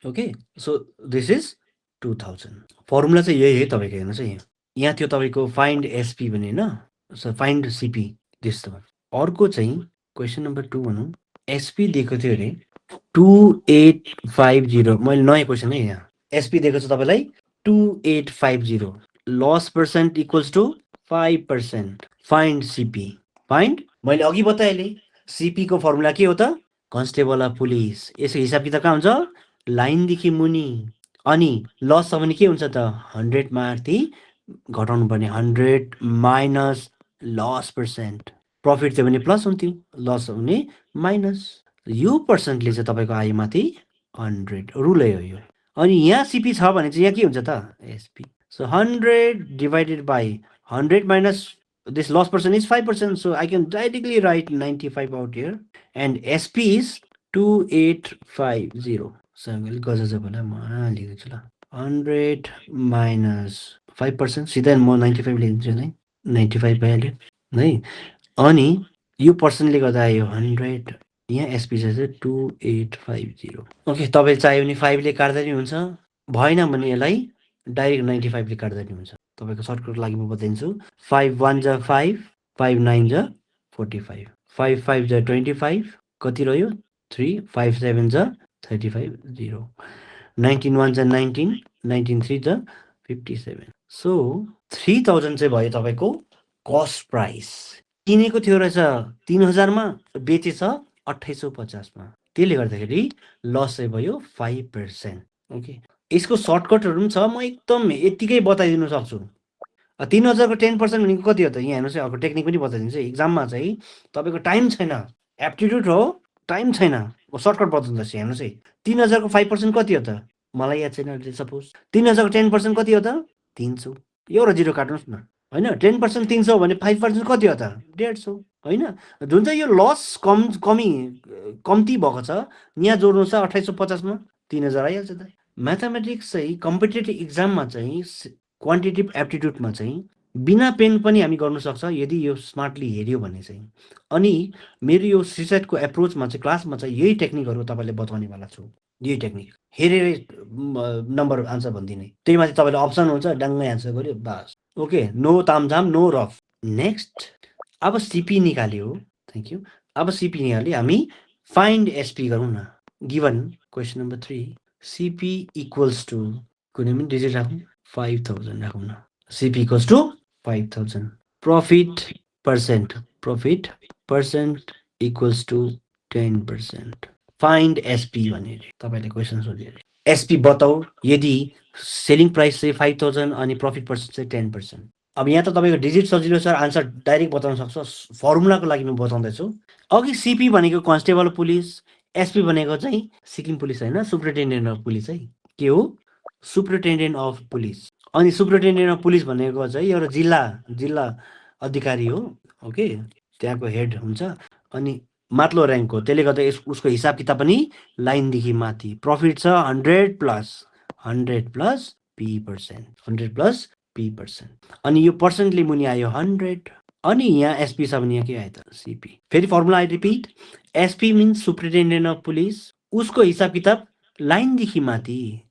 Okay, so this is 2000। Formula चाहिँ यही है तपाईँको, हेर्नुहोस् है यहाँ थियो तपाईँको फाइन्ड एसपी भने होइन, सो फाइन्ड सिपी त्यस्तो। अर्को चाहिँ क्वेसन नम्बर 2 भनौँ, एसपी दिएको थियो अरे 2850। मैले नयाँ क्वेसन है यहाँ, एसपी दिएको छ तपाईँलाई 2850, loss percent equals to 5%। Find CP, find, मैले अघि बताइहालेँ सिपी को फर्मुला के हो त, कन्स्टेबल अफ पुलिस। यसको हिसाब किताब कहाँ हुन्छ, लाइनदेखि मुनि। अनि लस छ भने के हुन्छ त, 100 माथि घटाउनु पर्ने, 100 माइनस लस पर्सेन्ट। प्रफिट थियो भने प्लस हुन्थ्यो, लस हो भने माइनस। यो पर्सेन्टले चाहिँ तपाईँको आयो माथि 100, रुलै हो यो। अनि यहाँ सिपी छ भने चाहिँ यहाँ के हुन्छ त, SP. So 100 divided by 100 minus this loss percent is 5%, so I can directly write 95 out here, and SP is 2850. So I'm going to 100 minus 5%, सीधा म 95 लेख्छु है, 95 भइहाल्यो है। अनि यो पर्सेन्टले गर्दा आयो 100, यहाँ एसपी चाहिँ 2850। ओके, तपाईँ चाहियो भने 5 ले काट्दा नि हुन्छ, भएन भने यसलाई डाइरेक्ट 95 ले काट्दा नि हुन्छ। तपाईँको सर्टकट लागि म बताइदिन्छु। 5 1 जा 5, 5 9 जा 45, 5 5 जा 25, कति रह्यो 3, 5 7 जा 35, 0, 19 1 जा 19, 19 3 जा 57। सो 3000 चाहिँ भयो तपाईँको कस्ट प्राइस। किनेको थियो रहेछ 3000मा, बेचेछ 2850मा, त्यसले गर्दाखेरि लस चाहिँ भयो 5%। ओके, यसको सर्टकटहरू पनि छ, म एकदम यतिकै बताइदिनु सक्छु। 3000 को 10% भनेको कति हो त, यहाँ हेर्नुहोस् है, अर्को टेक्निक पनि बताइदिन्छु। इक्जाममा चाहिँ तपाईँको टाइम छैन, एप्टिट्युड हो, टाइम छैन, म सर्टकट बताउँदैछु। हेर्नुहोस् है, 3000 को 5% कति हो त, मलाई याद छैन। सपोज 3000 को 10% कति हो त, 300। एउटा जिरो काट्नुहोस् न, होइन, 10% 300 भने 5% कति हो त, 150, होइन। जुन चाहिँ यो लस कम्ती भएको छ, यहाँ जोड्नु छ 2850मा, 3000 आइहाल्छ त। म्याथमेटिक्स चाहिँ कम्पिटेटिभ इक्जाममा चाहिँ क्वान्टिटेटिभ एप्टिट्युडमा चाहिँ बिना पेन पनि हामी गर्नु सक्छ यदि यो स्मार्टली हेऱ्यो भने चाहिँ। अनि मेरो यो सिसेटको एप्रोचमा चाहिँ क्लासमा चाहिँ यही टेक्निकहरू तपाईँले बताउनेवाला छु। यही टेक्निक हेरेरै नम्बर आन्सर भनिदिने, त्यही माथि तपाईँले अप्सन हुन्छ डाङ्गै एन्सर गर्यो बास। ओके, नो तामझाम नो रफ। नेक्स्ट अब सिपी निकाल्यो, थ्याङ्क यू। अब सिपी निकाल्यो, हामी फाइन्ड एसपी गरौँ न। Given question number 3 CP equals to कुनै पनि डिजिट राखौँ 5000 राखौँ न। CP equals to 5000, profit percent equals to 10%, find SP भनेर तपाईँले क्वेसन सोध्यो अरे। एसपी बताऊ यदि सेलिङ प्राइस चाहिँ 5000 अनि प्रफिट पर्सेन्ट चाहिँ 10%। अब यहाँ त तपाईँको डिजिट सजिलो छ, आन्सर डाइरेक्ट बताउन सक्छ। फर्मुलाको लागि म बताउँदैछु। अघि सिपी भनेको कन्स्टेबल पुलिस, एसपी भनेको चाहिँ सिक्किम पुलिस होइन, सुप्रिन्टेन्डेन्ट अफ पुलिस है। के हो? Superintendent of police. अनि सुप्रिन्टेन्डेन्ट अफ पुलिस भनेको चाहिँ एउटा जिल्ला अधिकारी हो। ओके, त्यहाँको हेड हुन्छ अनि माथिल्लो ऱ्याङ्क हो, त्यसले गर्दा उसको हिसाब किताब पनि लाइनदेखि माथि। प्रफिट छ 100 प्लस P%, अनि यो पर्सेन्टले मुनि आयो 100, अनि यहाँ एसपी छ भने यहाँ के आयो त सिपी। फेरि formula I repeat, SP means superintendent of police, उसको हिसाब किताब लाइनदेखि माथि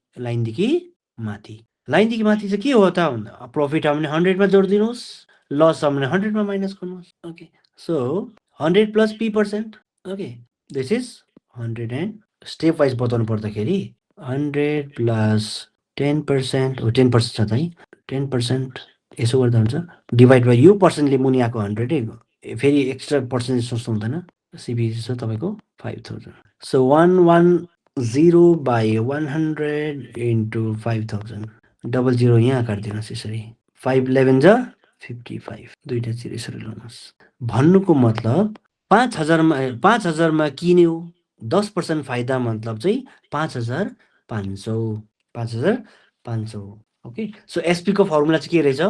चाहिँ के हो त भन्दा प्रफिट आयो भने 100मा जोडिदिनुहोस्, लस छ भने 100मा माइनस गर्नुहोस्। Okay, so 100 plus P%। Okay, this is 100 and step wise बताउनु पर्दाखेरि 100 प्लस 10%, 10% छ त है, 10% यसो गर्दा हुन्छ डिभाइड बाई यो पर्सेन्टले मुनि आएको 100, फेरि एक्स्ट्रा पर्सेन्टेज सोच्नु हुँदैन। सिपी छ तपाईँको 5000, सो 110/100 इन्टु 5000, डबल जिरो यहाँ काटिदिनुहोस् यसरी, 511 जा 55, दुईवटा जिरो यसरी लाउनुहोस्। भन्नुको मतलब 5000मा किन्यो, 10% फाइदा मतलब चाहिँ 5500। ओके, सो एसपी को फर्मुला चाहिँ के रहेछ?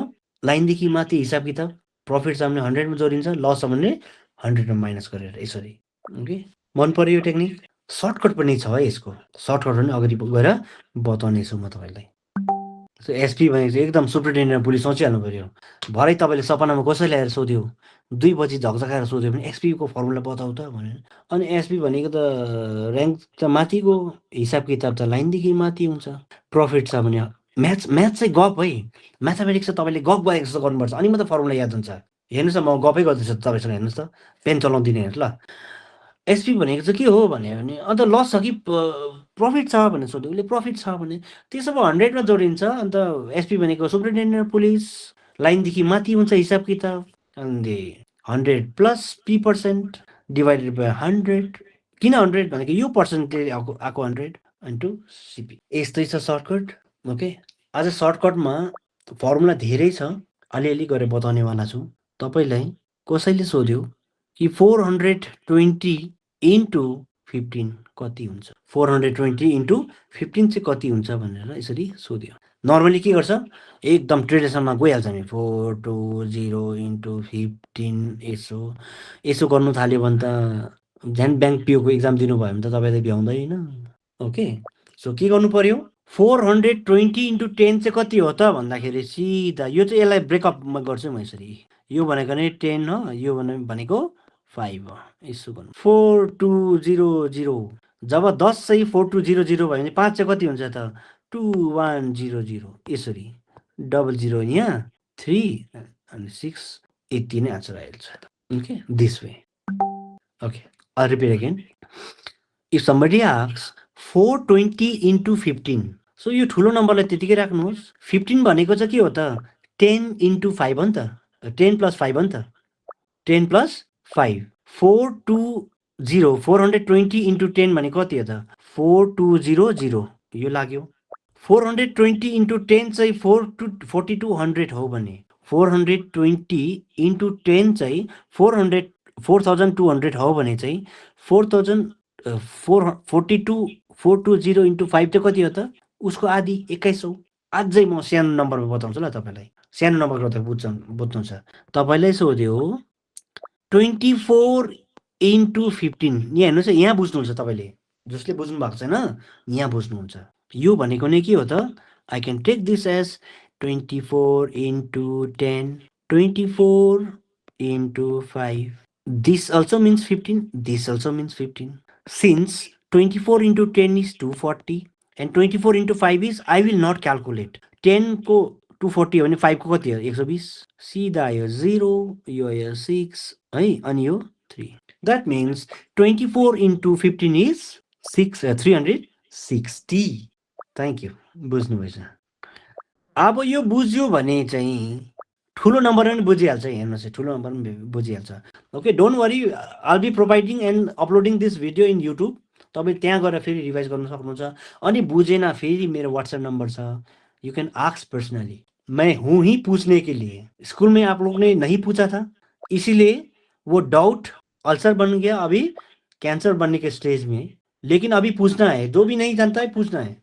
लाइनदेखि माथि हिसाब किताब, प्रफिट छ भने 100मा जोडिन्छ, लस छ भने 100मा माइनस गरेर यसरी। ओके, मन पर्यो यो टेक्निक? सर्टकट पनि छ है यसको, सर्टकट पनि अगाडि गएर बताउने छु म तपाईँलाई। सो एसपी भनेको चाहिँ एकदम सुप्रिन्टेन्डेन्ट पुलिस सोचिहाल्नु पऱ्यो। भरे तपाईँले सपनामा कसैले आएर सोध्यो, 2 बजी झकझकाएर सोध्यो भने एसपीको फर्मुला बताऊ त भनेर, अनि एसपी भनेको त ऱ्याङ्क त माथिको, हिसाब किताब त लाइनदेखि माथि हुन्छ। प्रफिट छ भने म्याथ चाहिँ गफ है, म्याथमेटिक्स चाहिँ तपाईँले गफ गरेको जस्तो गर्नुपर्छ, अनि मात्रै फर्मुला याद हुन्छ। हेर्नुहोस् न, म गफै गर्दैछु तपाईँसँग, हेर्नुहोस् त पेन चलाउँदिनँ हेर्नु ल। एसपी भनेको चाहिँ के हो भन्यो भने अन्त लस छ कि प्रफिट छ भनेर सोध्यो, उसले प्रफिट छ भने त्यसो भए 100मा जोडिन्छ। अन्त एसपी भनेको सुप्रिन्टेन्डेन्ट पुलिस, लाइनदेखि माथि हुन्छ हिसाब किताब, अनि 100 प्लस P% डिभाइडेड बाई 100। किन 100 भनेको यो पर्सेन्टेज आएको 100 इन्टु सिपी। यस्तै छ सर्टकट। ओके, आज सर्टकटमा फर्मुला धेरै छ, अलिअलि गरेर बताउनेवाला छु। तपाईँलाई कसैले सोध्यो कि 420 इन्टु 15 कति हुन्छ, 420 इन्टु 15 चाहिँ कति हुन्छ भनेर यसरी सोध्यो। नर्मली के गर्छ, एकदम ट्रेडिसनलमा गइहाल्छ नि, 420 इन्टु 15 यसो गर्नु थाल्यो भने त झन् ब्याङ्क पिओको इक्जाम दिनुभयो भने त तपाईँ त भ्याउँदैन। ओके, सो के गर्नु पर्यो, 420 इन्टु 10 चाहिँ कति हो त भन्दाखेरि सिधा यो चाहिँ यसलाई ब्रेकअपमा गर्छु म यसरी, यो भनेको नै 10 हो, यो भनेको 5 हो। यसो गर्नु 4200, जब 10 चाहिँ 4200 भयो भने 5 चाहिँ कति हुन्छ त 2100, यसरी डबल जिरो यहाँ 3 अनि 6, यति नै आन्सर आइहाल्छ। Okay, this way. Okay, I'll repeat again. If somebody asks 420 into 15, so यो ठुलो नम्बरलाई त्यतिकै राख्नुहोस्। 15 भनेको चाहिँ के हो त 10 इन्टु 5 हो नि त, 10 प्लस 5 हो नि त, 10 प्लस 5, 420 इन्टु 10 भनेको कति हो त 4200, यो लाग्यो। 420 इन्टु 10 चाहिँ 4200 हो भने 420 इन्टु 10 चाहिँ 4200 हो भने चाहिँ 420 इन्टु 5 चाहिँ कति हो त उसको आधी 2100। अझै म सानो नम्बरमा बताउँछु ल तपाईँलाई, सानो नम्बर गर्दा बुझ्नु छ। तपाईँलाई सोध्यो 24 इन्टु 15, यहाँ हेर्नुहोस् है, यहाँ बुझ्नुहुन्छ तपाईँले, जसले बुझ्नु भएको छैन यहाँ बुझ्नुहुन्छ। यो भनेको नै के हो त, I can take this as 24 into 10 24 into 5. This also means 15. This also means 15. Since 24 into 10 is 240 and 24 into 5 is, I will not calculate. 10 को 240 हो भने 5 को कति हो 120. सिधा यो 0 यो 6 है अनि यो 3. That means 24 into 15 is 360. Thank you. बुझ्नुभएछ. अब यो बुझ्यो भने चाहिँ ठुलो नम्बर पनि बुझिहाल्छ. हेर्नुहोस् ठुलो नम्बर पनि बुझिहाल्छ. Okay, don't worry, I will be providing and uploading this video in YouTube. तपाईँ त्यहाँ गएर फेरि रिभाइज गर्न सक्नुहुन्छ. अनि बुझेन फेरि मेरो व्हाट्सएप नंबर छ, यू कैन आस्क पर्सनली. मैं हूँ ही पूछने के लिए. स्कूल में आप लोग ने नहीं पूछा था, इसीलिए वो डाउट अल्सर बन गया अभी कैंसर बनने के स्टेज में. लेकिन अभी पूछना है, जो भी नहीं जानता है पूछना है.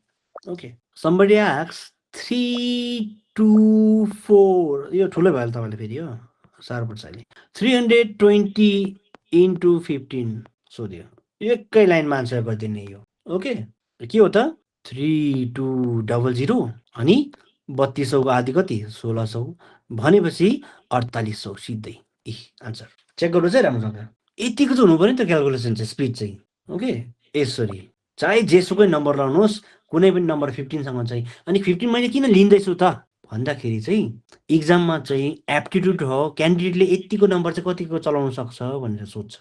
ओके, somebody asks 3 2 4, यो ठुलो भयो तपाईँले फेरि हो साह्रो पर्छ अहिले. 320 into 15 सोध्यो, एकै लाइनमा आन्सर गरिदिने यो. ओके, के हो त 3200 अनि 3200 को आधी कति 1600 भनेपछि 4800 सिधै आन्सर. चेक गर्नु चाहिँ राम्रोसँग. यतिको चाहिँ हुनु पर्यो नि त क्यालकुलेसन चाहिँ, स्पिड चाहिँ. ओके, यसरी चाहे जेसुकै नम्बर लाउनुहोस्, कुनै पनि नम्बर 15 सँग चाहिँ. अनि 15 मैले किन लिँदैछु त भन्दाखेरि चाहिँ इक्जाममा चाहिँ एप्टिट्युड हो, क्यान्डिडेटले यतिको नम्बर चाहिँ कतिको चलाउन सक्छ भनेर सोध्छ.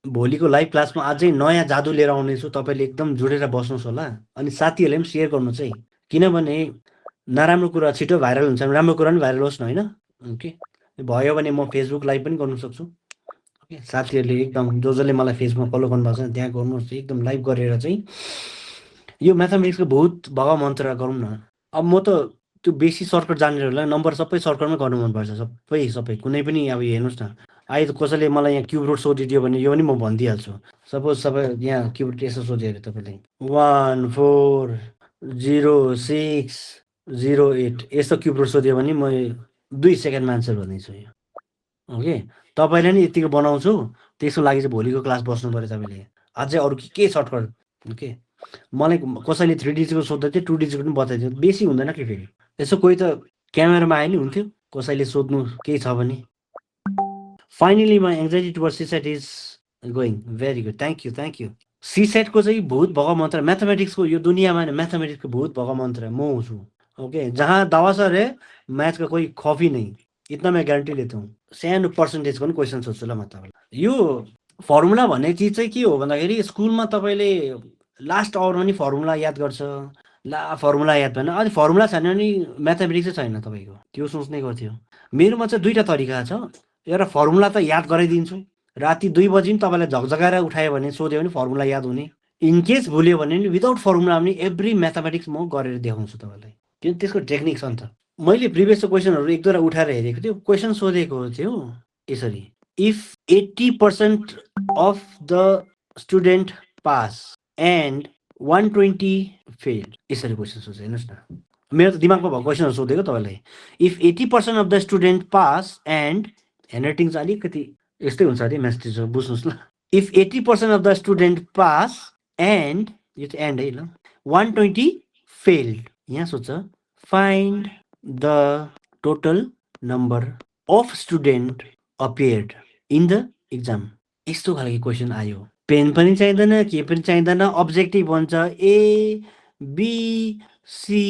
भोलिको लाइभ क्लासमा अझै नयाँ जादु लिएर आउनेछु, तपाईँले एकदम जोडेर बस्नुहोस् होला. अनि साथीहरूले पनि सेयर गर्नु चाहिँ, किनभने नराम्रो कुरा छिटो भाइरल हुन्छ, राम्रो कुरा पनि भाइरल होस् न, होइन. ओके, भयो भने म फेसबुक लाइभ पनि गर्न सक्छु. ओके, साथीहरूले एकदम जसले मलाई फेसबुकमा फलो गर्नुभएको छ त्यहाँ गर्नुहोस्, एकदम लाइभ गरेर चाहिँ यो म्याथमेटिक्सको बहुत भगवा मन्त्र गरौँ न. अब म त त्यो बेसी सर्टकट जानेहरूलाई नम्बर सबै सर्टकटमै गर्नु मनपर्छ, सबै कुनै पनि. अब हेर्नुहोस् न, अहिले त कसैले मलाई यहाँ क्युब रुट सोधिदियो भने यो पनि म भनिदिइहाल्छु. सपोज सबै यहाँ क्युब रुट यसो सोध्यो अरे तपाईँले 140608 यस्तो क्युब रुट सोध्यो भने म 2 सेकेन्डमा आन्सर भनिदिन्छु यो. ओके, तपाईँले नि यतिको बनाउँछु, त्यसको लागि चाहिँ भोलिको क्लास बस्नु पऱ्यो तपाईँले. अझै अरू के सर्टकट. ओके, मलाई कसैले 3 डिजिटको सोध्दा चाहिँ 2 डिजिटको पनि बताइदियो, बेसी हुँदैन कि फेरि. यसो कोही त क्यामेरामा आए नि हुन्थ्यो, कसैले सोध्नु केही छ भने. Finally my anxiety towards CSAT is going very good. Thank you. सिसेटको चाहिँ भूत भगवा मन्त्र, म्याथमेटिक्सको यो दुनियाँमा म्याथमेटिक्सको भूत भगवा मन्त्र म हुँ. ओके, जहाँ दावा सर है मैथ का कोई खौफ ही नहीं, इतना मैं गारंटी लेता हूँ. सानो पर्सेन्टेजको पनि क्वेसन सोध्छु ल म तपाईँलाई. यो फर्मुला भन्ने चिज चाहिँ के हो भन्दाखेरि स्कुलमा तपाईँले लास्ट आवरमा नि फर्मुला याद गर्छ, ला फर्मुला याद भएन, अनि फर्मुला छैन भने म्याथमेटिक्सै छैन तपाईँको, त्यो सोच्ने गर्थ्यो. मेरोमा चाहिँ 2टा तरिका छ. एउटा फर्मुला त याद गराइदिन्छु, राति 2 बजी पनि तपाईँलाई झकझगाएर उठायो भने सोध्यो भने फर्मुला याद हुने. इनकेस भुल्यो भने नि विदाउट फर्मुला पनि एभ्री म्याथमेटिक्स म गरेर देखाउँछु तपाईँलाई, किन त्यसको टेक्निक छ नि त. मैले प्रिभियसको क्वेसनहरू 1-2 उठाएर हेरेको थियो. क्वेसन सोधेको थियो यसरी, if 80% of the student pass and 120 fail, यसरी क्वेसन सोध्छ. हेर्नुहोस् न, मेरो त दिमागमा भएको क्वेसनहरू सोधेको तपाईँलाई. If 80% of the student pass and, handwriting चाहिँ अलिकति यस्तै हुन्छ अरे म्याथ टिचर, बुझ्नुहोस् ल. If 80% of the student pass and, यो चाहिँ एन्ड है ल, 120 फेल्ड, यहाँ सोध्छ find the total number of student appeared in the exam. यस्तो खालको क्वेसन आयो. पेन पनि चाहिँदैन, के पनि चाहिँदैन, अब्जेक्टिभ भन्छ ए बी सी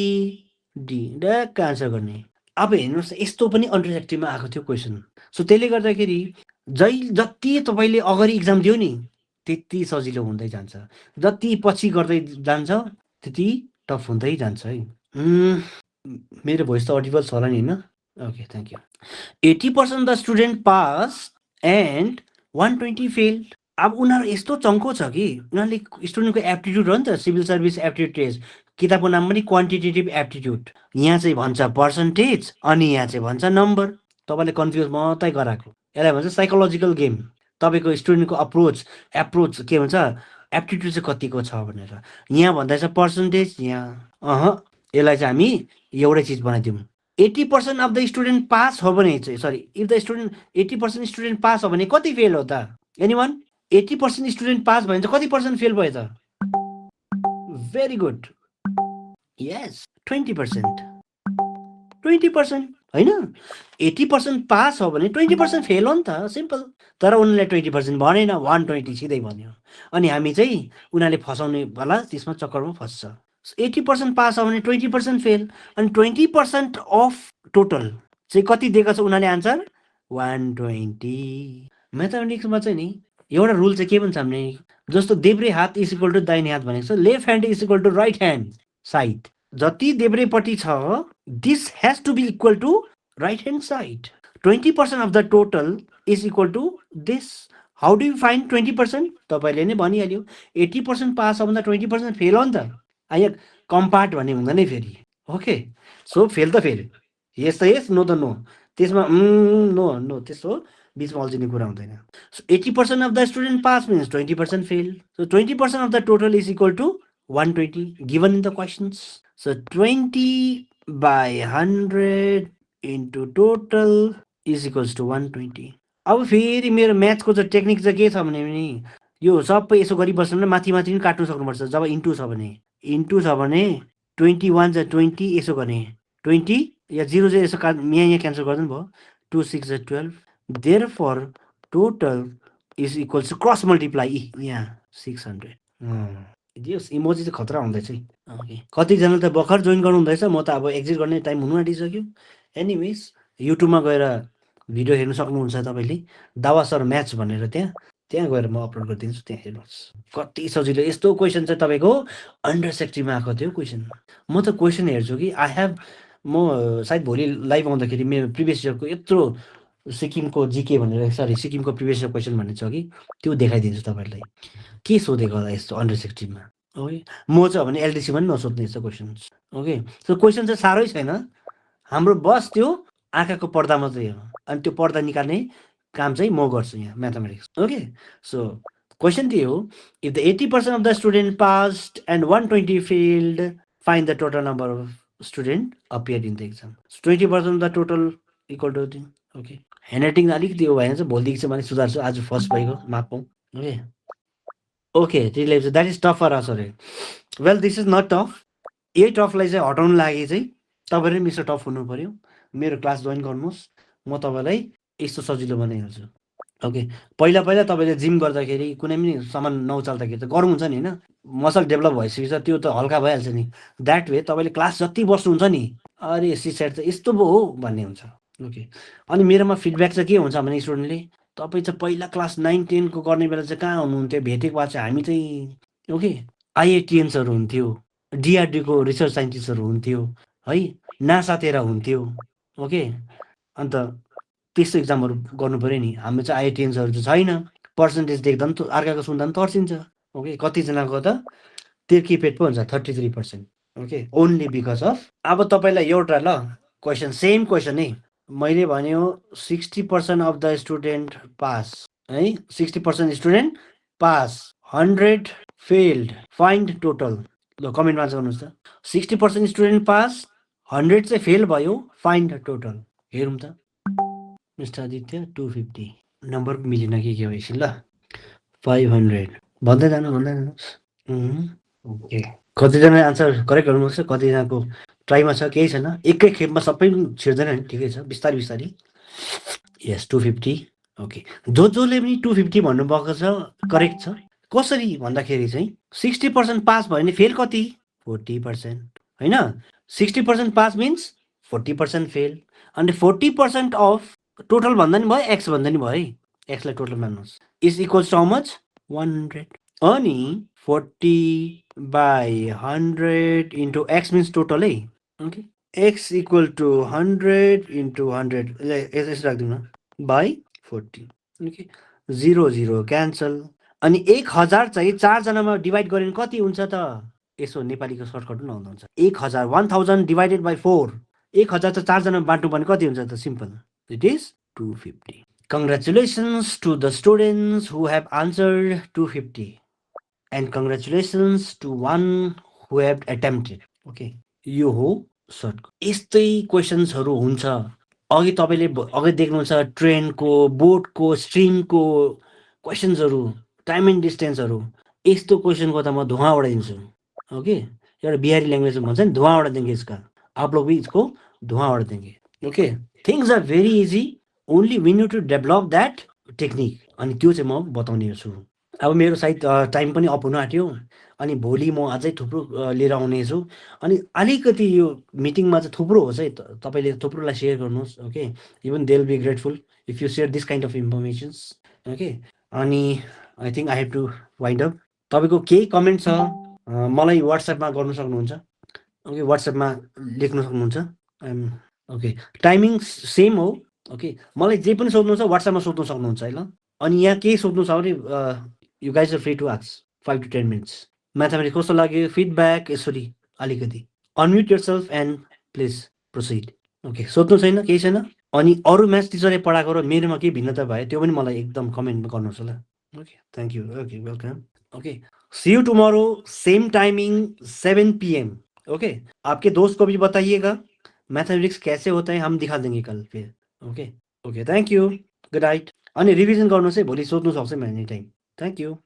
डी, ड्याक्क आन्सर गर्ने. अब हेर्नुहोस्, यस्तो पनि अन्डरएक्टिभमा आएको थियो क्वेसन. सो त्यसले गर्दाखेरि जति तपाईँले अगाडि इक्जाम दियो नि त्यति सजिलो हुँदै जान्छ, जति पछि गर्दै जान्छ त्यति टफ हुँदै जान्छ है. मेरो भोइस त अडिबल छ होला नि, होइन? Okay, thank you. 80% the student pass and 120 fail. अब उनीहरू यस्तो चङ्को छ कि उनीहरूले स्टुडेन्टको एप्टिट्युड हो नि त, सिभिल सर्भिस एप्टिट्युड टेस्ट, किताबको नाम पनि क्वान्टिटेटिभ एप्टिट्युड. यहाँ चाहिँ भन्छ पर्सेन्टेज अनि यहाँ चाहिँ भन्छ नम्बर. तपाईँले कन्फ्युज मात्रै गराएको. यसलाई भन्छ साइकोलोजिकल गेम. तपाईँको स्टुडेन्टको एप्रोच के भन्छ, एप्टिट्युड चाहिँ कतिको छ भनेर. यहाँ भन्दैछ पर्सेन्टेज, यहाँ यसलाई चाहिँ हामी एउटै चिज बनाइदिउँ. 80% अफ द स्टुडेन्ट पास हो भने चाहिँ, sorry, if the student 80% student pass हो भने कति फेल हो त? एनीवन? 80% स्टुडेन्ट पास भयो भने चाहिँ कति पर्सेन्ट फेल भयो त? Very good. यस, 20%. होइन 80% पास हो भने 20% फेल हो नि त सिम्पल। तर उनीहरूले 20% भनेन 120 सिधै भन्यो। अनि हामी चाहिँ उनीहरूले फसाउने वाला त्यसमा चक्करमा फस्छ। 80% पास हो भने 20% फेल अनि 20% अफ टोटल चाहिँ कति दिएको छ उनीहरूले आन्सर 120। म्याथमेटिक्समा चाहिँ नि एउटा रुल चाहिँ के भन्छ भने जस्तो देब्रे हात इज इक्वल टु दाहिने हात भनेको छ, left hand is equal to right hand side. जति देब्रेपट्टि छ this has to be equal to right hand side. 20% of the total is equal to this. How do you find 20%? तपाईँले नै भनिहाल्यो 80% पास हो भन्दा 20% फेल हो नि त। यहाँ कम्पार्ट भन्ने हुँदैन फेरि। ओके, सो फेल त फेल, यस त यस, नो त नो। त्यसमा नो नो त्यस्तो बिचमा अल्झिने कुरा हुँदैन। So 80% of the student pass means 20% fail. So 20% of the total is equal to 120 given in the questions. So 20 by 100 into total is equals to 120. अब फेरि मेरो म्याथको चाहिँ टेक्निक चाहिँ के छ भने नि यो सबै यसो गरिबस्नु भने माथि माथि पनि काट्नु सक्नुपर्छ। जब इन्टु छ भने 21 चाहिँ 20 यसो गर्ने 20 या 0 चाहिँ यसो यहाँ क्यान्सल गरिदिनु भयो 2 6 चाहिँ 12 therefore total is equals to cross multiply यहाँ 600। दियोस् इमोजी चाहिँ खतरा हुँदैछ है। ओके, कतिजना त भर्खर जोइन गर्नु हुँदैछ, म त अब एक्जिट गर्ने टाइम हुनु आँटिसक्यो। एनिवेज युट्युबमा गएर भिडियो हेर्नु सक्नुहुन्छ तपाईँले, दावा सर म्याथ्स भनेर त्यहाँ गएर म अपलोड गरिदिन्छु, त्यहाँ हेर्नुहोस्। कति सजिलो यस्तो क्वेसन चाहिँ तपाईँको अन्डर सेक्ट्रीमा आएको थियो क्वेसन। म त क्वेसन हेर्छु कि आई हेभ, म सायद भोलि लाइभ आउँदाखेरि मेरो प्रिभियस इयरको यत्रो सिक्किमको जिके भनेर सरी सिक्किमको प्रिभियस इयर क्वेसन भन्ने छ कि त्यो देखाइदिन्छु तपाईँहरूलाई के सोधेको होला यस्तो अन्डर सेक्ट्रीमा। ओके, म चाहिँ भने एलडिसीमा पनि नसोध्ने यस्तो क्वेसन। ओके, त्यो क्वेसन चाहिँ साह्रै छैन, हाम्रो बस त्यो आँखाको पर्दा मात्रै हो, अनि त्यो पर्दा निकाल्ने काम चाहिँ म गर्छु यहाँ म्याथमेटिक्स। ओके, सो क्वेसन त्यही हो, if the 80% of the student passed and 120 failed find the total number of student appear in the exam. 20% of the total equal to. Okay, hand writing अलिकति उयो भएन चाहिँ भोलिदेखि चाहिँ मैले सुधार्छु, आज फर्स्ट भइगयो माफ पाउँ। ओके ओके, त्यसले that is tough for us अरे। Well this is not tough. यही टफलाई चाहिँ हटाउनु लागि चाहिँ तपाईँले पनि मिस्टर टफ हुनु पऱ्यो। मेरो क्लास जोइन गर्नुहोस्, म तपाईँलाई यस्तो सजिलो बनाइहाल्छु। ओके, पहिला पहिला तपाईँले जिम गर्दाखेरि कुनै पनि सामान नउचाल्दाखेरि त गरौँ हुन्छ नि होइन, मसल डेभलप भइसकेछ त्यो त हल्का भइहाल्छ नि। द्याट वे तपाईँले क्लास जति बस्नुहुन्छ नि अरे सिसेट त यस्तो पो हो भन्ने हुन्छ। ओके, अनि मेरोमा फिडब्याक चाहिँ के हुन्छ भने स्टुडेन्टले तपाईँ चाहिँ पहिला क्लास 9 10को गर्ने बेला चाहिँ कहाँ हुनुहुन्थ्यो, भेटेको भए चाहिँ हामी चाहिँ ओके आइआइटिएन्सहरू हुन्थ्यो, डिआरडीको रिसर्च साइन्टिस्टहरू हुन्थ्यो है, नासातिर हुन्थ्यो। ओके, अन्त त्यस्तो इक्जामहरू गर्नु पऱ्यो नि। हाम्रो चाहिँ आइआइटिएन्सहरू चाहिँ छैन, पर्सेन्टेज देख्दा पनि अर्काको सुन्दा पनि तर्सिन्छ। ओके, कतिजनाको त तिर्कीपेट पो हुन्छ 33%। ओके, ओन्ली बिकज अफ अब तपाईँलाई एउटा ल क्वेसन सेम क्वेसन है, मैले भन्यो 60% अफ द स्टुडेन्ट पास है, 60% student pass 100 failed find total. ल कमेन्टमा गर्नुहोस् त, 60% स्टुडेन्ट पास 100 चाहिँ फेल भयो, फाइन्ड टोटल। हेरौँ त मिस्टर आदित्य 250 नम्बर मिलेन के हो एकछिन ल। 500 भन्दै जानुहोस्। ओके, कतिजना आन्सर करेक्ट गर्नुपर्छ, कतिजनाको ट्राईमा छ, केही छैन, एकै खेपमा सबै छिर्दैन नि, ठिकै छ, बिस्तारै बिस्तारै। यस 250। ओके, जसले पनि 250 भन्नुभएको छ करेक्ट छ। कसरी भन्दाखेरि चाहिँ 60% पास भयो भने फेल कति 40% होइन, 60% पास मिन्स 40% फेल, अनि 40% अफ टोटल भन्दा नि भयो, एक्स भन्दा नि भयो है, एक्सलाई टोटल मान्नुहोस्, is equals to how much 100। अनि 40/100 इन्टु एक्स मिन्स टोटल है। Okay, x equal to 100 into 100 यसो राखिदिउँ न बाई 40। ओके, 0 0 क्यान्सल, अनि 1000 चाहिँ 4जनामा डिभाइड गऱ्यो भने कति हुन्छ त, यसो नेपालीको सर्टकट पनि आउँदा हुन्छ। 1000 1000 डिभाइडेड बाई 4, 1000 चाहिँ 4जनामा बाँड्नु भने कति हुन्छ त, simple, it is 250। Congratulations to the students who have answered 250 and congratulations to one who have attempted. Okay, यो हो सर्ट। यस्तै क्वेसन्सहरू हुन्छ। अघि तपाईँले अघि देख्नुहुन्छ ट्रेनको, बोटको, स्ट्रिमको क्वेसन्सहरू, टाइम एन्ड डिस्टेन्सहरू, यस्तो क्वेसनको त म धुवा उडाइदिन्छु। ओके, एउटा बिहारी ल्याङ्ग्वेजमा भन्छ नि धुवा उडा देंगे इसका, आप लोग भी इसको धुवा उड़ा देंगे। Okay, things are very easy, only we need to develop that technique. अनि त्यो चाहिँ म बताउने छु। अब मेरो सायद टाइम पनि अप हुन आँट्यो, अनि भोलि म अझै थुप्रो लिएर आउनेछु। अनि अलिकति यो मिटिङमा चाहिँ थुप्रो होस् है, तपाईँले थुप्रोलाई सेयर गर्नुहोस्। Okay, even they will be grateful if you share this kind of informations. Okay, अनि I think I have to wind up. तपाईँको केही कमेन्ट छ मलाई वाट्सएपमा गर्नु सक्नुहुन्छ। ओके, वाट्सएपमा लेख्नु सक्नुहुन्छ। आइएम ओके, टाइमिङ सेम हो। ओके, मलाई जे पनि सोध्नु छ वाट्सएपमा सोध्नु सक्नुहुन्छ है ल। अनि यहाँ केही सोध्नु छ भने you guys are free to ask 5 to 10 minutes. Mathematics कस्तो लाग्यो, फिडब्याक यसरी अलिकति unmute yourself and please proceed. Okay, सोध्नु छैन, केही छैन। अनि अरू म्याथ्स टिचरले पढाएको र मेरोमा केही भिन्नता भयो त्यो पनि मलाई एकदम कमेन्टमा गर्नुहोस् होला। Okay, thank you. Okay, welcome. Okay, see you tomorrow, same timing 7 PM। Okay, आपके दोस्त को भी बताइएगा मैथमेटिक्स कैसे होता है, हम दिखा देंगे कल फिर। Okay, okay, thank you, good night. अनि रिभिजन गर्नुहोस् है, भोलि सोध्नु सक्छ एनी टाइम। Thank you.